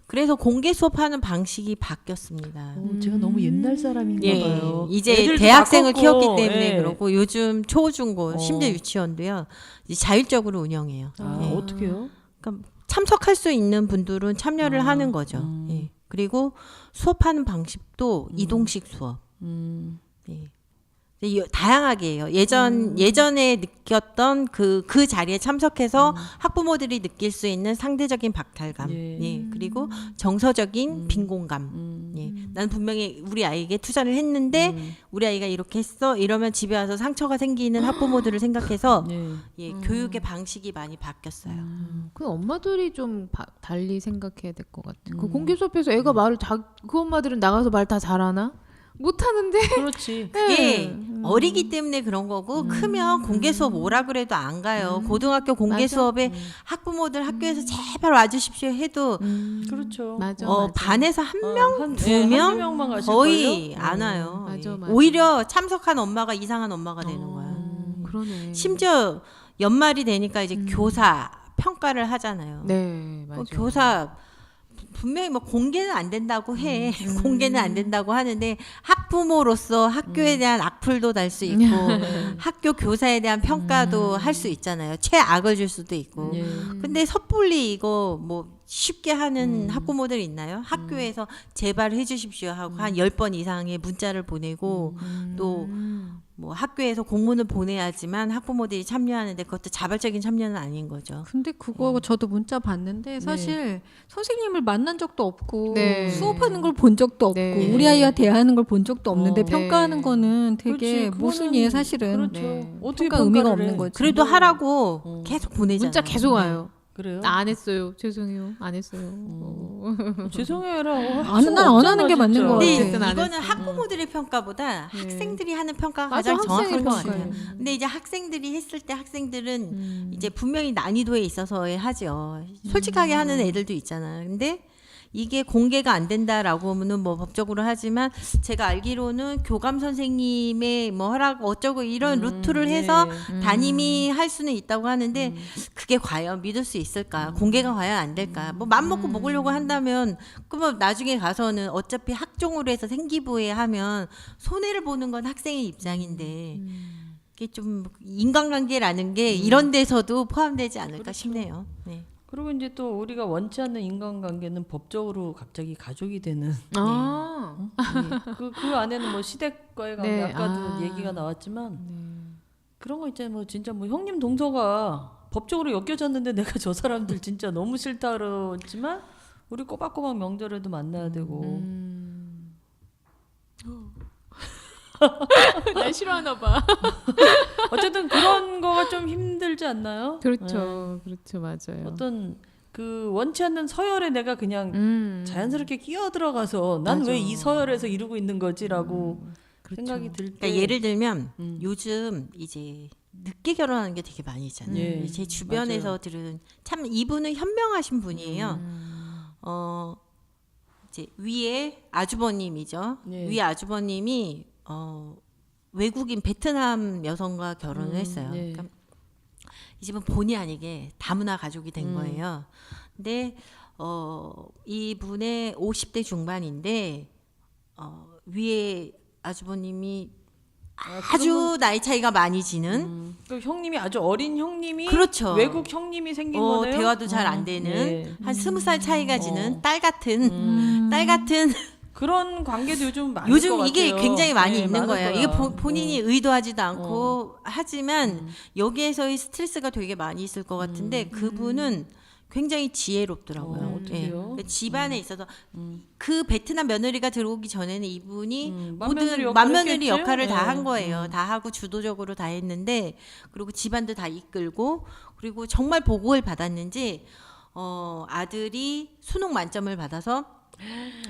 그래서 공개 수업하는 방식이 바뀌었습니다. 제가 너무 옛날 사람인가 예, 봐요. 이제 애들도 대학생을 다 키웠기 컸고, 때문에 예. 그렇고 요즘 초, 중, 고 심지어 유치원도요 이제 자율적으로 운영해요. 아, 예. 어떻게요? 그러니까 참석할 수 있는 분들은 참여를 하는 거죠. 예. 그리고 수업하는 방식도 이동식 수업. 예. 다양하게 해요. 예전에 느꼈던 그 자리에 참석해서 학부모들이 느낄 수 있는 상대적인 박탈감. 예. 예. 그리고 정서적인 빈곤감. 예. 난 분명히 우리 아이에게 투자를 했는데 우리 아이가 이렇게 했어. 이러면 집에 와서 상처가 생기는 학부모들을 생각해서 예. 교육의 방식이 많이 바뀌었어요. 그 엄마들이 좀 달리 생각해야 될 것 같아. 그 공개 수업에서 애가 말을 그 엄마들은 나가서 말 다 잘하나? 못하는데. 그렇지. 그게 어리기 때문에 그런 거고 크면 공개 수업 오라 그래도 안 가요. 고등학교 공개 맞아. 수업에 학부모들 학교에서 제발 와주십시오 해도 그렇죠. 맞아. 반에서 한 명, 한 두 한두 명 명만 가실 거의 걸요? 안 와요. 맞아, 예. 맞아. 오히려 참석한 엄마가 이상한 엄마가 되는 거야. 그러네. 심지어 연말이 되니까 이제 교사 평가를 하잖아요. 네, 맞아. 교사 분명히 뭐 공개는 안 된다고 해. 공개는 안 된다고 하는데 학부모로서 학교에 대한 악플도 달 수 있고 학교 교사에 대한 평가도 할 수 있잖아요. 최악을 줄 수도 있고. 예. 근데 섣불리 이거 뭐 쉽게 하는 학부모들 있나요? 학교에서 제발 해주십시오 하고 한 10번 이상의 문자를 보내고 또 뭐 학교에서 공문을 보내야지만 학부모들이 참여하는데 그것도 자발적인 참여는 아닌 거죠. 근데 그거 저도 문자 봤는데 사실 선생님을 만난 적도 없고 네. 수업하는 걸 본 적도 없고 네. 우리 아이와 대화하는 걸 본 적도 없는데 네. 평가하는 거는 되게 그렇지, 모순이에요 그거는- 사실은. 그렇죠. 네. 어떻게 평가 의미가 평가를 해? 없는 거지. 그래도 하라고 계속 보내잖아요. 문자 계속 와요. 그래요? 나 안 했어요. 죄송해요. 안 했어요. 죄송해라. 난 안 하는 게 맞는 것 근데 같아. 어쨌든 안 이거는 했어. 학부모들의 평가보다 학생들이 하는 평가가 맞아, 가장 정확한 학생의 것 평가예요. 같아요. 근데 이제 학생들이 했을 때 학생들은 이제 분명히 난이도에 있어서 하죠. 솔직하게 하는 애들도 있잖아요. 근데 이게 공개가 안 된다라고 하면은 뭐 법적으로 하지만 제가 알기로는 교감 선생님의 뭐 허락 어쩌고 이런 루트를 해서 담임이 할 수는 있다고 하는데 그게 과연 믿을 수 있을까? 공개가 과연 안 될까? 뭐 맘 먹고 먹으려고 한다면 그러면 나중에 가서는 어차피 학종으로 해서 생기부에 하면 손해를 보는 건 학생의 입장인데 이게 좀 인간관계라는 게 이런 데서도 포함되지 않을까 싶네요. 네. 그리고 이제 또 우리가 원치 않는 인간관계는 법적으로 갑자기 가족이 되는 아. 그 안에는 뭐 시댁과의 관계 네. 아까도 얘기가 나왔지만 그런 거 있잖아요. 뭐 진짜 뭐 형님 동서가 법적으로 엮여졌는데 내가 저 사람들 진짜 너무 싫다 그러지만 우리 꼬박꼬박 명절에도 만나야 되고 날 싫어하나 봐. 어쨌든 그런 거가 좀 힘들지 않나요? 그렇죠. 그렇죠. 맞아요. 어떤 그 원치 않는 서열에 내가 그냥 자연스럽게 끼어 들어가서 난 왜 이 서열에서 이루고 있는 거지라고 생각이 들 때 그러니까 예를 들면 요즘 이제 늦게 결혼하는 게 되게 많이 있잖아요. 예, 제 주변에서 들은 참 이분은 현명하신 분이에요. 이제 위에 아주버님이죠. 예. 위에 아주버님이 외국인 베트남 여성과 결혼을 했어요. 예. 그러니까 이 집은 본의 아니게 다문화 가족이 된 거예요. 근데 이분의 50대 중반인데 위에 아주버님이 아주 나이 차이가 많이 지는 그 형님이 아주 어린 형님이 그렇죠. 외국 형님이 생긴 거네요. 대화도 잘 안 되는 예. 한 20살 차이가 지는 딸 같은 그런 관계도 요즘 많을 요즘 것 이게 같아요. 굉장히 많이 네, 있는 많을 거예요. 거야. 이게 본인이 의도하지도 않고 하지만 여기에서의 스트레스가 되게 많이 있을 것 같은데 그분은 굉장히 지혜롭더라고요. 어떡해요? 그러니까 집안에 있어서 그 베트남 며느리가 들어오기 전에는 이분이 맏며느리 모든 역할을 맏며느리 했겠지? 역할을 다 네. 한 거예요. 다 하고 주도적으로 다 했는데 그리고 집안도 다 이끌고 그리고 정말 보고를 받았는지 아들이 수능 만점을 받아서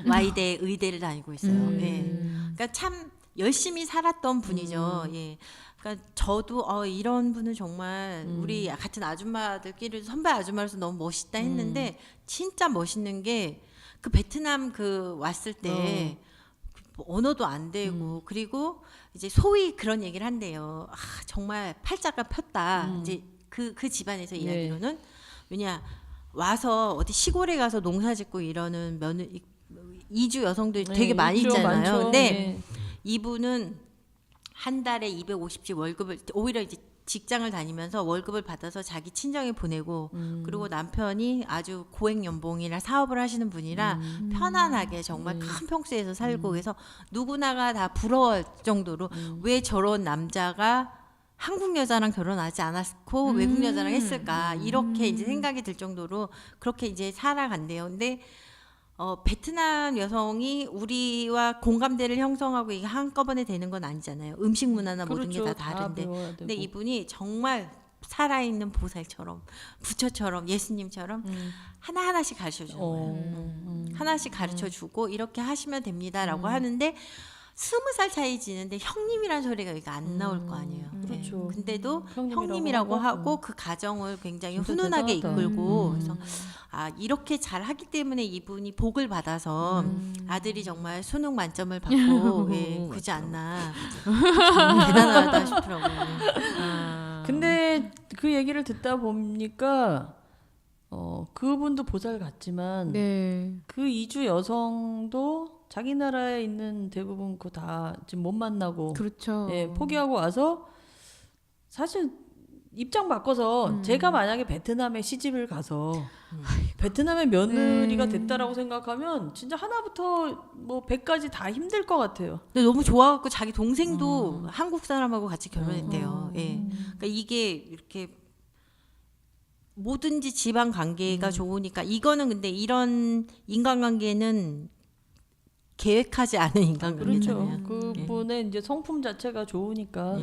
와이대 의대를 다니고 있어요. 예. 그러니까 참 열심히 살았던 분이죠. 예. 그러니까 저도 이런 분은 정말 우리 같은 아줌마들끼리 선배 아줌마로서 너무 멋있다 했는데 진짜 멋있는 게 그 베트남 그 왔을 때 언어도 안 되고 그리고 이제 소위 그런 얘기를 한대요. 정말 팔자가 폈다. 이제 그 집안에서 이야기로는 왜냐 와서 어디 시골에 가서 농사짓고 이러는 이주 여성들 되게 많이 있죠, 있잖아요. 많죠. 근데 네. 이분은 한 달에 250씩 월급을 오히려 이제 직장을 다니면서 월급을 받아서 자기 친정에 보내고 그리고 남편이 아주 고액 연봉이라 사업을 하시는 분이라 편안하게 정말 큰 평수에서 살고 그래서 누구나가 다 부러울 정도로 왜 저런 남자가 한국 여자랑 결혼하지 않았고 외국 여자랑 했을까 이렇게 이제 생각이 들 정도로 그렇게 이제 살아간대요. 근데 베트남 여성이 우리와 공감대를 형성하고 이게 한꺼번에 되는 건 아니잖아요. 음식 문화나 모든 게 그렇죠. 다 다른데. 배워야 되고. 근데 이분이 정말 살아있는 보살처럼 부처처럼 예수님처럼 하나하나씩 가르쳐주는 거예요. 하나씩 가르쳐주고 이렇게 하시면 됩니다라고 하는데 20살 차이 지는데 형님이란 소리가 여기 안 나올 거 아니에요. 그렇죠. 근데도 형님이라고 형님이라고 하고, 하고 그 가정을 굉장히 진짜 훈훈하게 대단하다. 이끌고 그래서 이렇게 잘 하기 때문에 이분이 복을 받아서 아들이 정말 수능 만점을 받고 예, 그지 않나 대단하다 싶더라고요. 근데 그 얘기를 듣다 보니까 그분도 보살 같지만 네. 그 이주 여성도 자기 나라에 있는 대부분 그 다 지금 못 만나고 그렇죠. 예, 포기하고 와서 사실 입장 바꿔서 제가 만약에 베트남에 시집을 가서 베트남의 며느리가 네. 됐다라고 생각하면 진짜 하나부터 뭐 100까지 다 힘들 것 같아요. 근데 너무 좋아갖고 자기 동생도 한국 사람하고 같이 결혼했대요. 예. 그러니까 이게 이렇게 뭐든지 집안 관계가 좋으니까 이거는 근데 이런 인간관계는 계획하지 않은 그렇죠. 인간관계잖아요. 그분의 이제 성품 자체가 좋으니까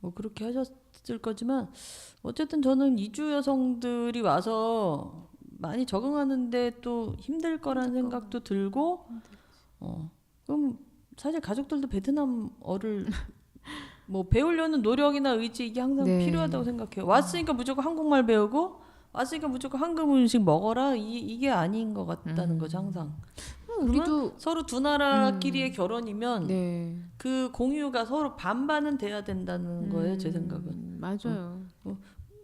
뭐 그렇게 하셨을 거지만 어쨌든 저는 이주 여성들이 와서 많이 적응하는데 또 힘들 거라는 생각도 들고 그럼 사실 가족들도 베트남어를 뭐 배우려는 노력이나 의지 이게 항상 네. 필요하다고 생각해요. 왔으니까 무조건 한국말 배우고 왔으니까 무조건 한국 음식 먹어라 이게 아닌 것 같다는 거죠 항상. 우리도 서로 두 나라끼리의 결혼이면 네. 그 공유가 서로 반반은 돼야 된다는 거예요 제 생각은. 맞아요.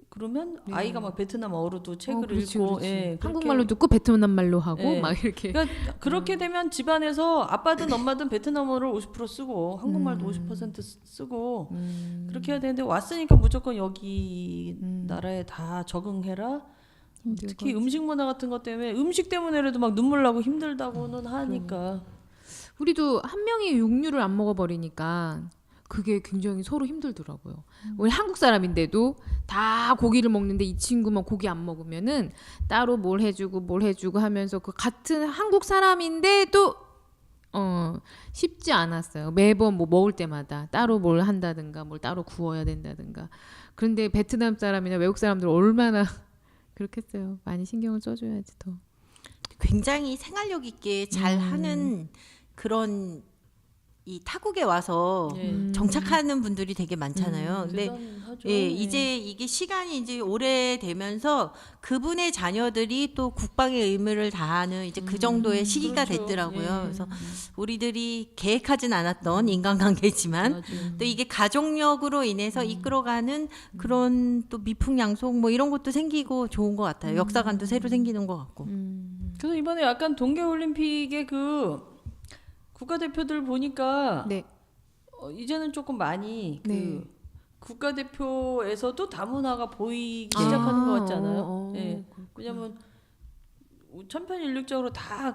그러면 아이가 막 베트남어로도 책을 그렇지, 읽고 그렇지. 예, 그렇게- 한국말로 듣고 베트남 말로 하고 예. 막 이렇게. 그러니까 그렇게 되면 집안에서 아빠든 엄마든 베트남어를 50% 쓰고 한국말도 50% 쓰고 그렇게 해야 되는데 왔으니까 무조건 여기 나라에 다 적응해라. 특히 음식 문화 같은 것 때문에 음식 때문에라도 막 눈물 나고 힘들다고는 하니까 우리도 한 명이 육류를 안 먹어버리니까 그게 굉장히 서로 힘들더라고요. 우리 한국 사람인데도 다 고기를 먹는데 이 친구만 고기 안 먹으면은 따로 뭘 해주고 하면서 그 같은 한국 사람인데도 쉽지 않았어요. 매번 뭐 먹을 때마다 따로 뭘 한다든가 뭘 따로 구워야 된다든가. 그런데 베트남 사람이나 외국 사람들 얼마나 그렇겠어요. 많이 신경을 써줘야지 더. 굉장히 생활력 있게 잘 하는 그런 이 타국에 와서 정착하는 분들이 되게 많잖아요. 근데 대단하죠. 예, 이제 이게 시간이 이제 오래되면서 그분의 자녀들이 또 국방의 의무를 다하는 이제 그 정도의 시기가 그렇죠. 됐더라고요. 예. 그래서 우리들이 계획하진 않았던 인간관계지만 맞아요. 또 이게 가족력으로 인해서 이끌어가는 그런 또 미풍양속 뭐 이런 것도 생기고 좋은 것 같아요. 역사관도 새로 생기는 것 같고. 그래서 이번에 약간 동계올림픽의 그 국가대표들 보니까 네. 이제는 조금 많이 그 네. 국가대표에서도 다문화가 보이기 시작하는 것 같지 않아요? 예. 왜냐면 천편일률적으로 다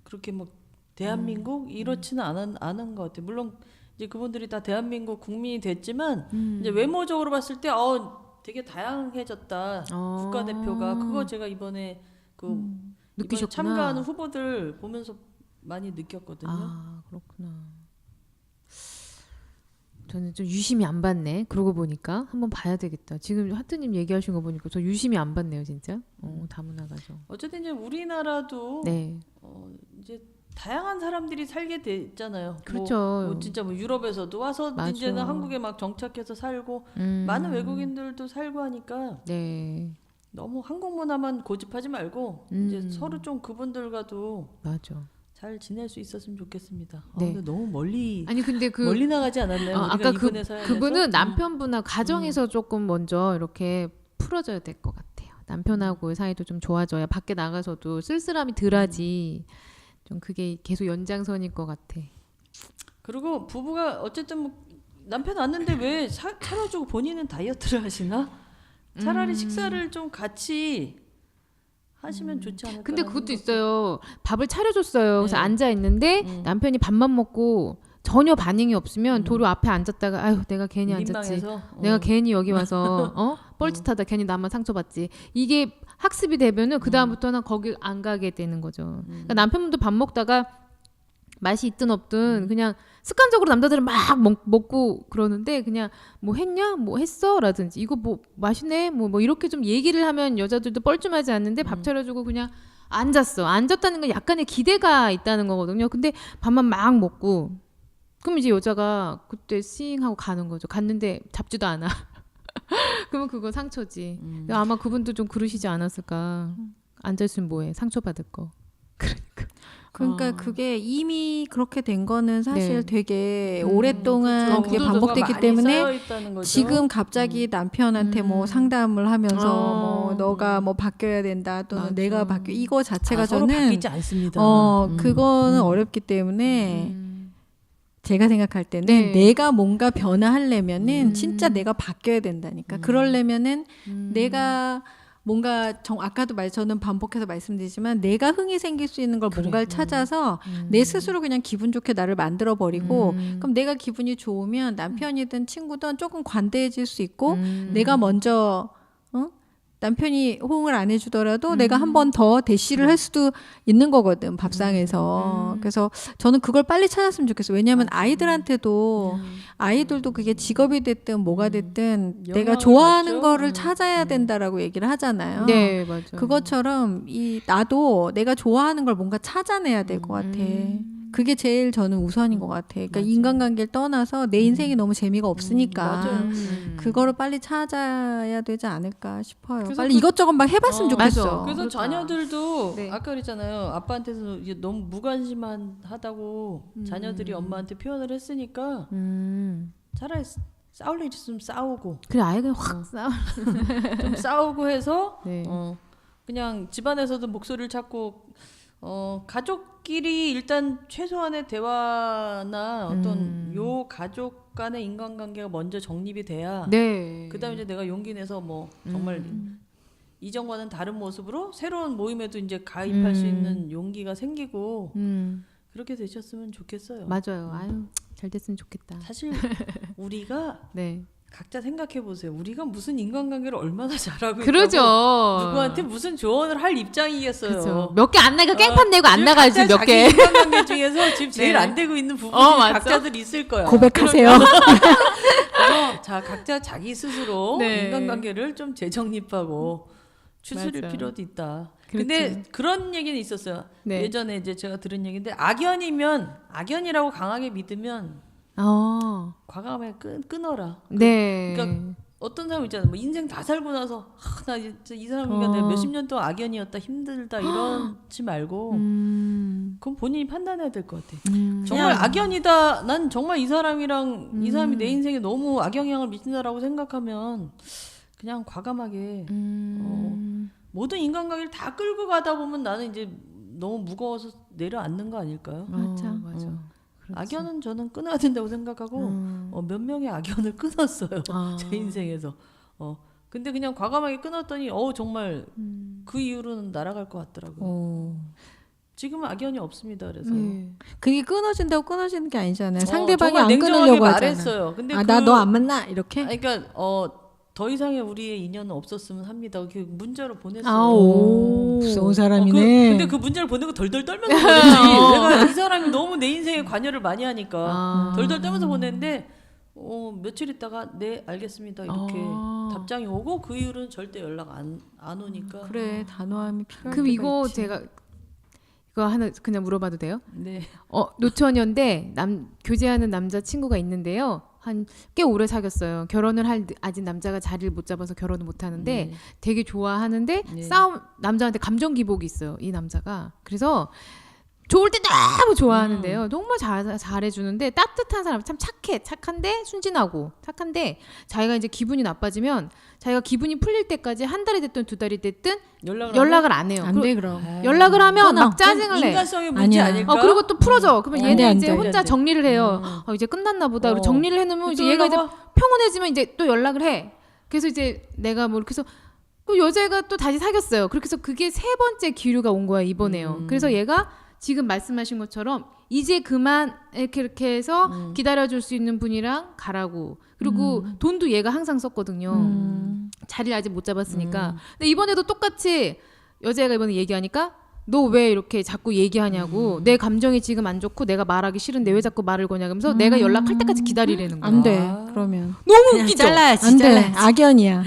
그렇게 뭐 대한민국 이렇지는 않은 것 같아요. 물론 이제 그분들이 다 대한민국 국민이 됐지만 이제 외모적으로 봤을 때 되게 다양해졌다 국가대표가 그거 제가 이번에 이번에 느끼셨구나. 참가하는 후보들 보면서 많이 느꼈거든요. 아 그렇구나. 저는 좀 유심히 안 봤네. 그러고 보니까 한번 봐야 되겠다. 지금 하트님 얘기하신 거 보니까 저 유심히 안 봤네요, 진짜. 다문화가죠. 어쨌든 이제 우리나라도 네, 이제 다양한 사람들이 살게 됐잖아요. 그렇죠. 뭐 진짜 뭐 유럽에서도 와서 맞아. 이제는 한국에 막 정착해서 살고 많은 외국인들도 살고 하니까 네, 너무 한국 문화만 고집하지 말고 이제 서로 좀 그분들과도 맞아. 잘 지낼 수 있었으면 좋겠습니다. 네. 근데 너무 멀리 아니 근데 그 멀리 나가지 않았나요? 우리가 아까 이분의 사연에서? 그분은 남편분하고 가정에서 조금 먼저 이렇게 풀어줘야 될 것 같아요. 남편하고 사이도 좀 좋아져야 밖에 나가서도 쓸쓸함이 덜하지. 좀 그게 계속 연장선일 것 같아. 그리고 부부가 어쨌든 뭐 남편 왔는데 왜 차려주고 본인은 다이어트를 하시나? 차라리 식사를 좀 같이 하시면 좋지 않을까? 근데 그것도 있어요. 밥을 차려줬어요. 그래서 네. 앉아 있는데 남편이 밥만 먹고 전혀 반응이 없으면 도로 앞에 앉았다가 아유 내가 괜히 앉았지. 민망해서? 내가 괜히 여기 와서 뻘짓하다 괜히 나만 상처받지. 이게 학습이 되면은 그 다음부터는 거기 안 가게 되는 거죠. 그러니까 남편분도 밥 먹다가 맛이 있든 없든 그냥 습관적으로 남자들은 막 먹고 그러는데 그냥 뭐 했냐 뭐 했어 라든지 이거 뭐 맛있네 뭐 이렇게 좀 얘기를 하면 여자들도 뻘쭘하지 않는데 밥 차려주고 그냥 앉았다는 건 약간의 기대가 있다는 거거든요. 근데 밥만 막 먹고 그럼 이제 여자가 그때 싱 하고 가는 거죠. 갔는데 잡지도 않아. 그러면 그거 상처지. 아마 그분도 좀 그러시지 않았을까. 앉아있으면 뭐해 상처받을 거. 그러니까 그게 이미 그렇게 된 거는 사실 네. 되게 오랫동안 그게 구조조가 반복됐기 많이 때문에 쌓여있다는 거죠. 지금 갑자기 남편한테 뭐 상담을 하면서 뭐 너가 뭐 바뀌어야 된다 또는 맞아. 내가 바뀌어 이거 자체가 서로 저는 바뀌지 않습니다. 그거는 어렵기 때문에 제가 생각할 때는 네. 내가 뭔가 변화하려면은 진짜 내가 바뀌어야 된다니까. 그러려면은 내가 뭔가 아까도 저는 반복해서 말씀드리지만 내가 흥이 생길 수 있는 걸 뭔가를 찾아서 내 스스로 그냥 기분 좋게 나를 만들어 버리고 그럼 내가 기분이 좋으면 남편이든 친구든 조금 관대해질 수 있고 내가 먼저 남편이 호응을 안 해주더라도 내가 한 번 더 대시를 할 수도 있는 거거든 밥상에서. 그래서 저는 그걸 빨리 찾았으면 좋겠어. 왜냐하면 아이들한테도 아이들도 그게 직업이 됐든 뭐가 됐든 내가 영향을 좋아하는 받죠. 거를 찾아야 된다라고 얘기를 하잖아요. 네 맞아요. 그것처럼 나도 내가 좋아하는 걸 뭔가 찾아내야 될 것 같아. 그게 제일 저는 우선인 것 같아. 그러니까 인간관계를 떠나서 내 인생이 너무 재미가 없으니까 맞아요. 그거를 빨리 찾아야 되지 않을까 싶어요. 그래서 빨리 이것저것 막 해봤으면 맞아. 좋겠어. 그래서 그렇다. 자녀들도 네. 아까 그랬잖아요. 아빠한테서 이제 너무 무관심하다고 자녀들이 엄마한테 표현을 했으니까 차라리 싸울 일 있으면 싸우고 그래 아이가 확 싸워. 좀 싸우고 해서 네. 그냥 집안에서도 목소리를 찾고 가족끼리 일단 최소한의 대화나 어떤 요 가족 간의 인간관계가 먼저 정립이 돼야 네. 그다음에 이제 내가 용기 내서 뭐 정말 이전과는 다른 모습으로 새로운 모임에도 이제 가입할 수 있는 용기가 생기고 그렇게 되셨으면 좋겠어요. 맞아요. 아유 잘 됐으면 좋겠다. 사실 우리가 네. 각자 생각해 보세요. 우리가 무슨 인간관계를 얼마나 잘하고 그러죠. 있다고 누구한테 무슨 조언을 할 입장이겠어요. 그렇죠. 몇 개 안 나가 깽판 내고 안 나가지 각자 몇 자기 개. 인간관계 중에서 지금 제일 네. 안 되고 있는 부분이 맞아. 각자들 있을 거야. 고백하세요. 그래서 자 각자 자기 스스로 네. 인간관계를 좀 재정립하고 추스릴 맞아. 필요도 있다. 그렇죠. 근데 그런 얘기는 있었어요. 네. 예전에 이제 제가 들은 얘기인데 악연이라고 강하게 믿으면 과감하게 끊어라. 네. 그러니까 어떤 사람 있잖아요. 뭐 인생 다 살고 나서 나 진짜 이 사람과 내가 몇십 년 동안 악연이었다 힘들다 이러지 말고 그건 본인이 판단해야 될 것 같아. 정말 악연이다. 난 정말 이 사람이랑 이 사람이 내 인생에 너무 악영향을 미친다라고 생각하면 그냥 과감하게 모든 인간관계를 다 끌고 가다 보면 나는 이제 너무 무거워서 내려앉는 거 아닐까요? 맞아. 맞아. 악연은 저는 끊어야 된다고 생각하고 몇 명의 악연을 끊었어요. 제 인생에서. 근데 그냥 과감하게 끊었더니 정말 그 이후로는 날아갈 것 같더라고요. 지금은 악연이 없습니다. 그래서 그게 끊어진다고 끊어지는 게 아니잖아요. 상대방이 정말 안 냉정하게 끊으려고 하잖아. 말했어요. 근데 나 너 안 만나 이렇게? 아니, 그러니까 더 이상의 우리의 인연은 없었으면 합니다. 이렇게 문자로 보냈어요. 아오. 무서운 사람이네. 근데 그 문자를 보내고 덜덜 떨면서 보냈지. 내가 이 사람이 너무 내 인생에 관여를 많이 하니까 덜덜 떨면서 보냈는데 며칠 있다가 네 알겠습니다 이렇게 답장이 오고 그 이후로는 절대 연락 안 오니까. 그래 단호함이 필요할 그럼 때가 이거 있지. 제가 이거 하나 그냥 물어봐도 돼요? 네. 노처녀인데 교제하는 남자 친구가 있는데요. 한 꽤 오래 사귀었어요. 결혼을 할 아직 남자가 자리를 못 잡아서 결혼을 못 하는데 되게 좋아하는데 네. 남자한테 감정 기복이 있어요. 이 남자가. 그래서 좋을 때 너무 좋아하는데요. 정말 잘해주는데 따뜻한 사람, 참 착한데 순진하고 착한데 자기가 이제 기분이 나빠지면 자기가 기분이 풀릴 때까지 한 달이 됐든 2달이 됐든 연락을 안 해요. 안 돼 그럼. 연락을 하면 끊어. 막 짜증을 내. 인간성의 문제 아니야. 아닐까? 그리고 또 풀어져. 그러면 안 얘는 돼, 안 이제 돼. 혼자 정리를 해요. 이제 끝났나 보다. 그리고 정리를 해놓으면 이제 얘가 이제 평온해지면 이제 또 연락을 해. 그래서 이제 내가 뭐 이렇게 해서 그 여자가 또 다시 사귀었어요. 그렇게 해서 그게 3번째 기류가 온 거야 이번에요. 그래서 얘가 지금 말씀하신 것처럼 이제 그만 이렇게 해서 기다려줄 수 있는 분이랑 가라고. 그리고 돈도 얘가 항상 썼거든요. 자리를 아직 못 잡았으니까. 근데 이번에도 똑같이 여자애가 이번에 얘기하니까 너 왜 이렇게 자꾸 얘기하냐고. 내 감정이 지금 안 좋고 내가 말하기 싫은데 왜 자꾸 말을 거냐 그러면서 내가 연락할 때까지 기다리라는 거야. 안 돼. 그러면 너무 그냥 웃기죠? 잘라야지. 안 돼. 잘라야지. 악연이야.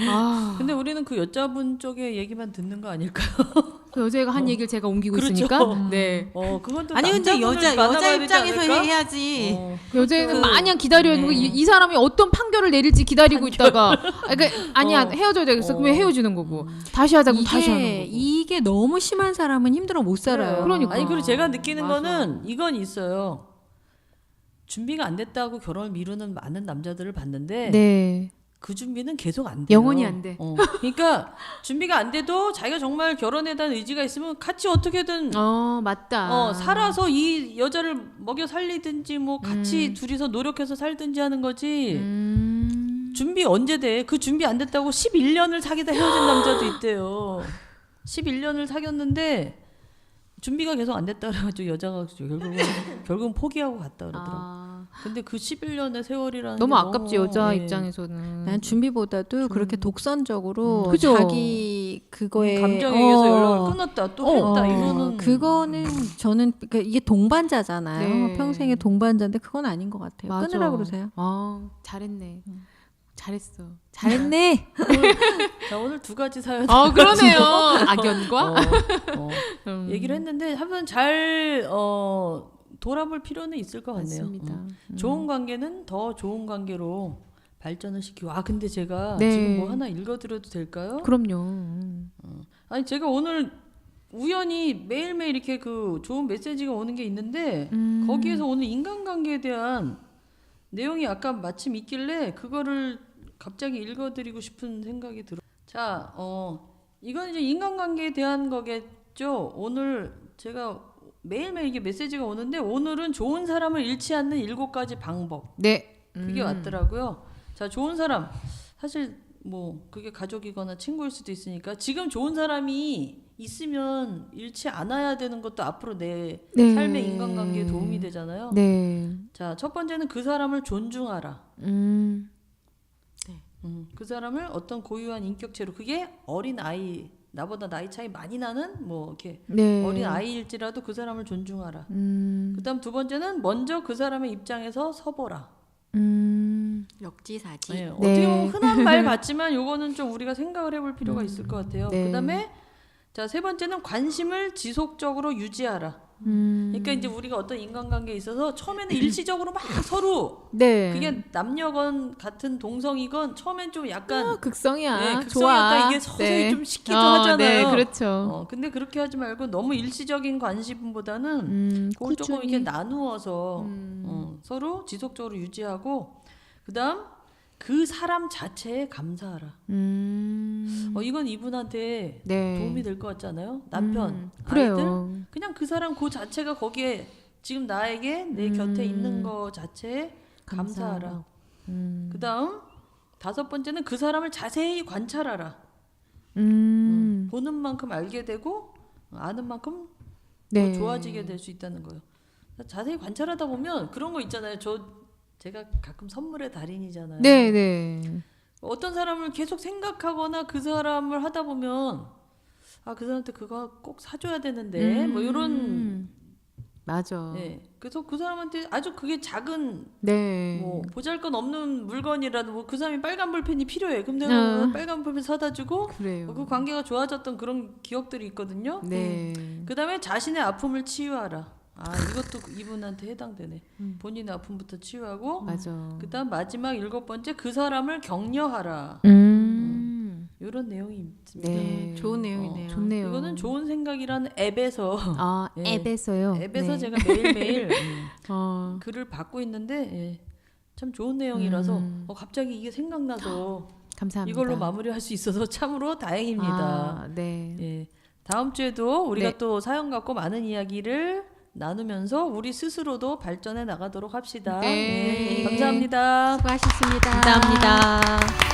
근데 우리는 그 여자분 쪽의 얘기만 듣는 거 아닐까요? 그 여자애가 한 얘기를 제가 옮기고 그렇죠. 있으니까. 네. 그건 또 아니 근데 남자분을 여자 만나봐야 되지 입장에서 않을까? 해야지. 그 여자애는 그- 마냥 기다려야 되고 이 사람이 어떤 판결을 내릴지 기다리고 있다가 아니야 헤어져야 되겠어. 그러면 헤어지는 거고 다시 하자고 다시 하는 거고. 이게 너무 심한 사람은 힘들어 못 살아요. 그러니까. 아니 그리고 제가 느끼는 맞아. 거는 이건 있어요. 준비가 안 됐다고 결혼을 미루는 많은 남자들을 봤는데 네. 그 준비는 계속 안 돼요. 영원히 안 돼. 그러니까 준비가 안 돼도 자기가 정말 결혼에 대한 의지가 있으면 같이 어떻게든 맞다. 살아서 이 여자를 먹여 살리든지 뭐 같이 둘이서 노력해서 살든지 하는 거지. 준비 언제 돼? 그 준비 안 됐다고 11년을 사귀다 헤어진 남자도 있대요. 11년을 사귀었는데 준비가 계속 안 됐다 그래가지고 여자가 결국은 포기하고 갔다 그러더라고. 근데 그 11년의 세월이라는 너무 게 아깝지 여자 예. 입장에서는. 난 준비보다도 그렇게 독선적으로 그죠. 자기 그거에 감정에 의해서 연락을 끊었다 또 했다 이거는 그거는 저는 그러니까 이게 동반자잖아요. 네. 평생의 동반자인데 그건 아닌 것 같아요. 맞아. 끊으라 그러세요. 잘했네. 잘했어. 잘했네. 자 오늘 2가지 사연 그러네요. 악연과 얘기를 했는데 한번 잘 돌아볼 필요는 있을 것 같네요. 맞습니다. 좋은 관계는 더 좋은 관계로 발전을 시키고 근데 제가 네. 지금 뭐 하나 읽어드려도 될까요? 그럼요. 아니 제가 오늘 우연히 매일매일 이렇게 그 좋은 메시지가 오는 게 있는데 거기에서 오늘 인간관계에 대한 내용이 아까 마침 있길래 그거를 갑자기 읽어드리고 싶은 생각이 들어요. 자, 이건 이제 인간관계에 대한 거겠죠. 오늘 제가 매일매일 이게 메시지가 오는데 오늘은 좋은 사람을 잃지 않는 7가지 방법. 네. 그게 왔더라고요. 자, 좋은 사람. 사실 뭐 그게 가족이거나 친구일 수도 있으니까 지금 좋은 사람이 있으면 잃지 않아야 되는 것도 앞으로 내 네. 삶의 인간관계에 도움이 되잖아요. 네. 자, 첫 번째는 그 사람을 존중하라. 그 사람을 어떤 고유한 인격체로 그게 어린 아이 나보다 나이 차이 많이 나는 뭐 이렇게 네. 어린 아이일지라도 그 사람을 존중하라. 음. 그다음 2번째는 먼저 그 사람의 입장에서 서보라. 역지사지. 네, 네. 어떻게 보면 흔한 말 같지만 요거는 좀 우리가 생각을 해볼 필요가 있을 것 같아요. 네. 그다음에 자 3번째는 관심을 지속적으로 유지하라. 그러니까 이제 우리가 어떤 인간관계에 있어서 처음에는 일시적으로 막 서로 네. 그게 남녀건 같은 동성이건 처음엔 좀 약간 극성이야. 네, 좋아. 극성이었다 이게 서서히 좀 식기도 하잖아요. 네, 그렇죠. 근데 그렇게 하지 말고 너무 일시적인 관심보다는 그걸 조금 이렇게 나누어서 서로 지속적으로 유지하고 그다음 그 사람 자체에 감사하라. 이건 이분한테 네. 도움이 될 것 같지 않아요? 남편, 그래요. 아이들 그냥 그 사람 그 자체가 거기에 지금 나에게 내 곁에 있는 거 자체에 감사하라. 그다음 5번째는 그 사람을 자세히 관찰하라. 보는 만큼 알게 되고 아는 만큼 네. 더 좋아지게 될 수 있다는 거예요. 자세히 관찰하다 보면 그런 거 있잖아요. 제가 가끔 선물의 달인이잖아요. 네, 네. 어떤 사람을 계속 생각하거나 그 사람을 하다 보면 그 사람한테 그거 꼭 사줘야 되는데 뭐 이런 맞아. 네. 그래서 그 사람한테 아주 그게 작은 네. 뭐 보잘것없는 물건이라도 뭐 그 사람이 빨간 볼펜이 필요해. 그럼 내가 빨간 볼펜 사다 주고 그래요. 그 관계가 좋아졌던 그런 기억들이 있거든요. 네. 그다음에 자신의 아픔을 치유하라. 이것도 이분한테 해당되네. 본인의 아픔부터 치유하고 맞아. 그다음 마지막 7번째 그 사람을 격려하라. 요 이런 내용이 있습니다. 네. 좋은 내용이네요. 좋네요. 이거는 좋은 생각이라는 앱에서 아, 예. 앱에서요. 앱에서 네. 제가 매일매일 어. 글을 받고 있는데 예, 참 좋은 내용이라서 갑자기 이게 생각나서 감사합니다. 이걸로 마무리할 수 있어서 참으로 다행입니다. 아, 네. 예, 다음 주에도 우리가 네. 또 사연 갖고 많은 이야기를 나누면서 우리 스스로도 발전해 나가도록 합시다. 네. 감사합니다. 수고하셨습니다. 감사합니다.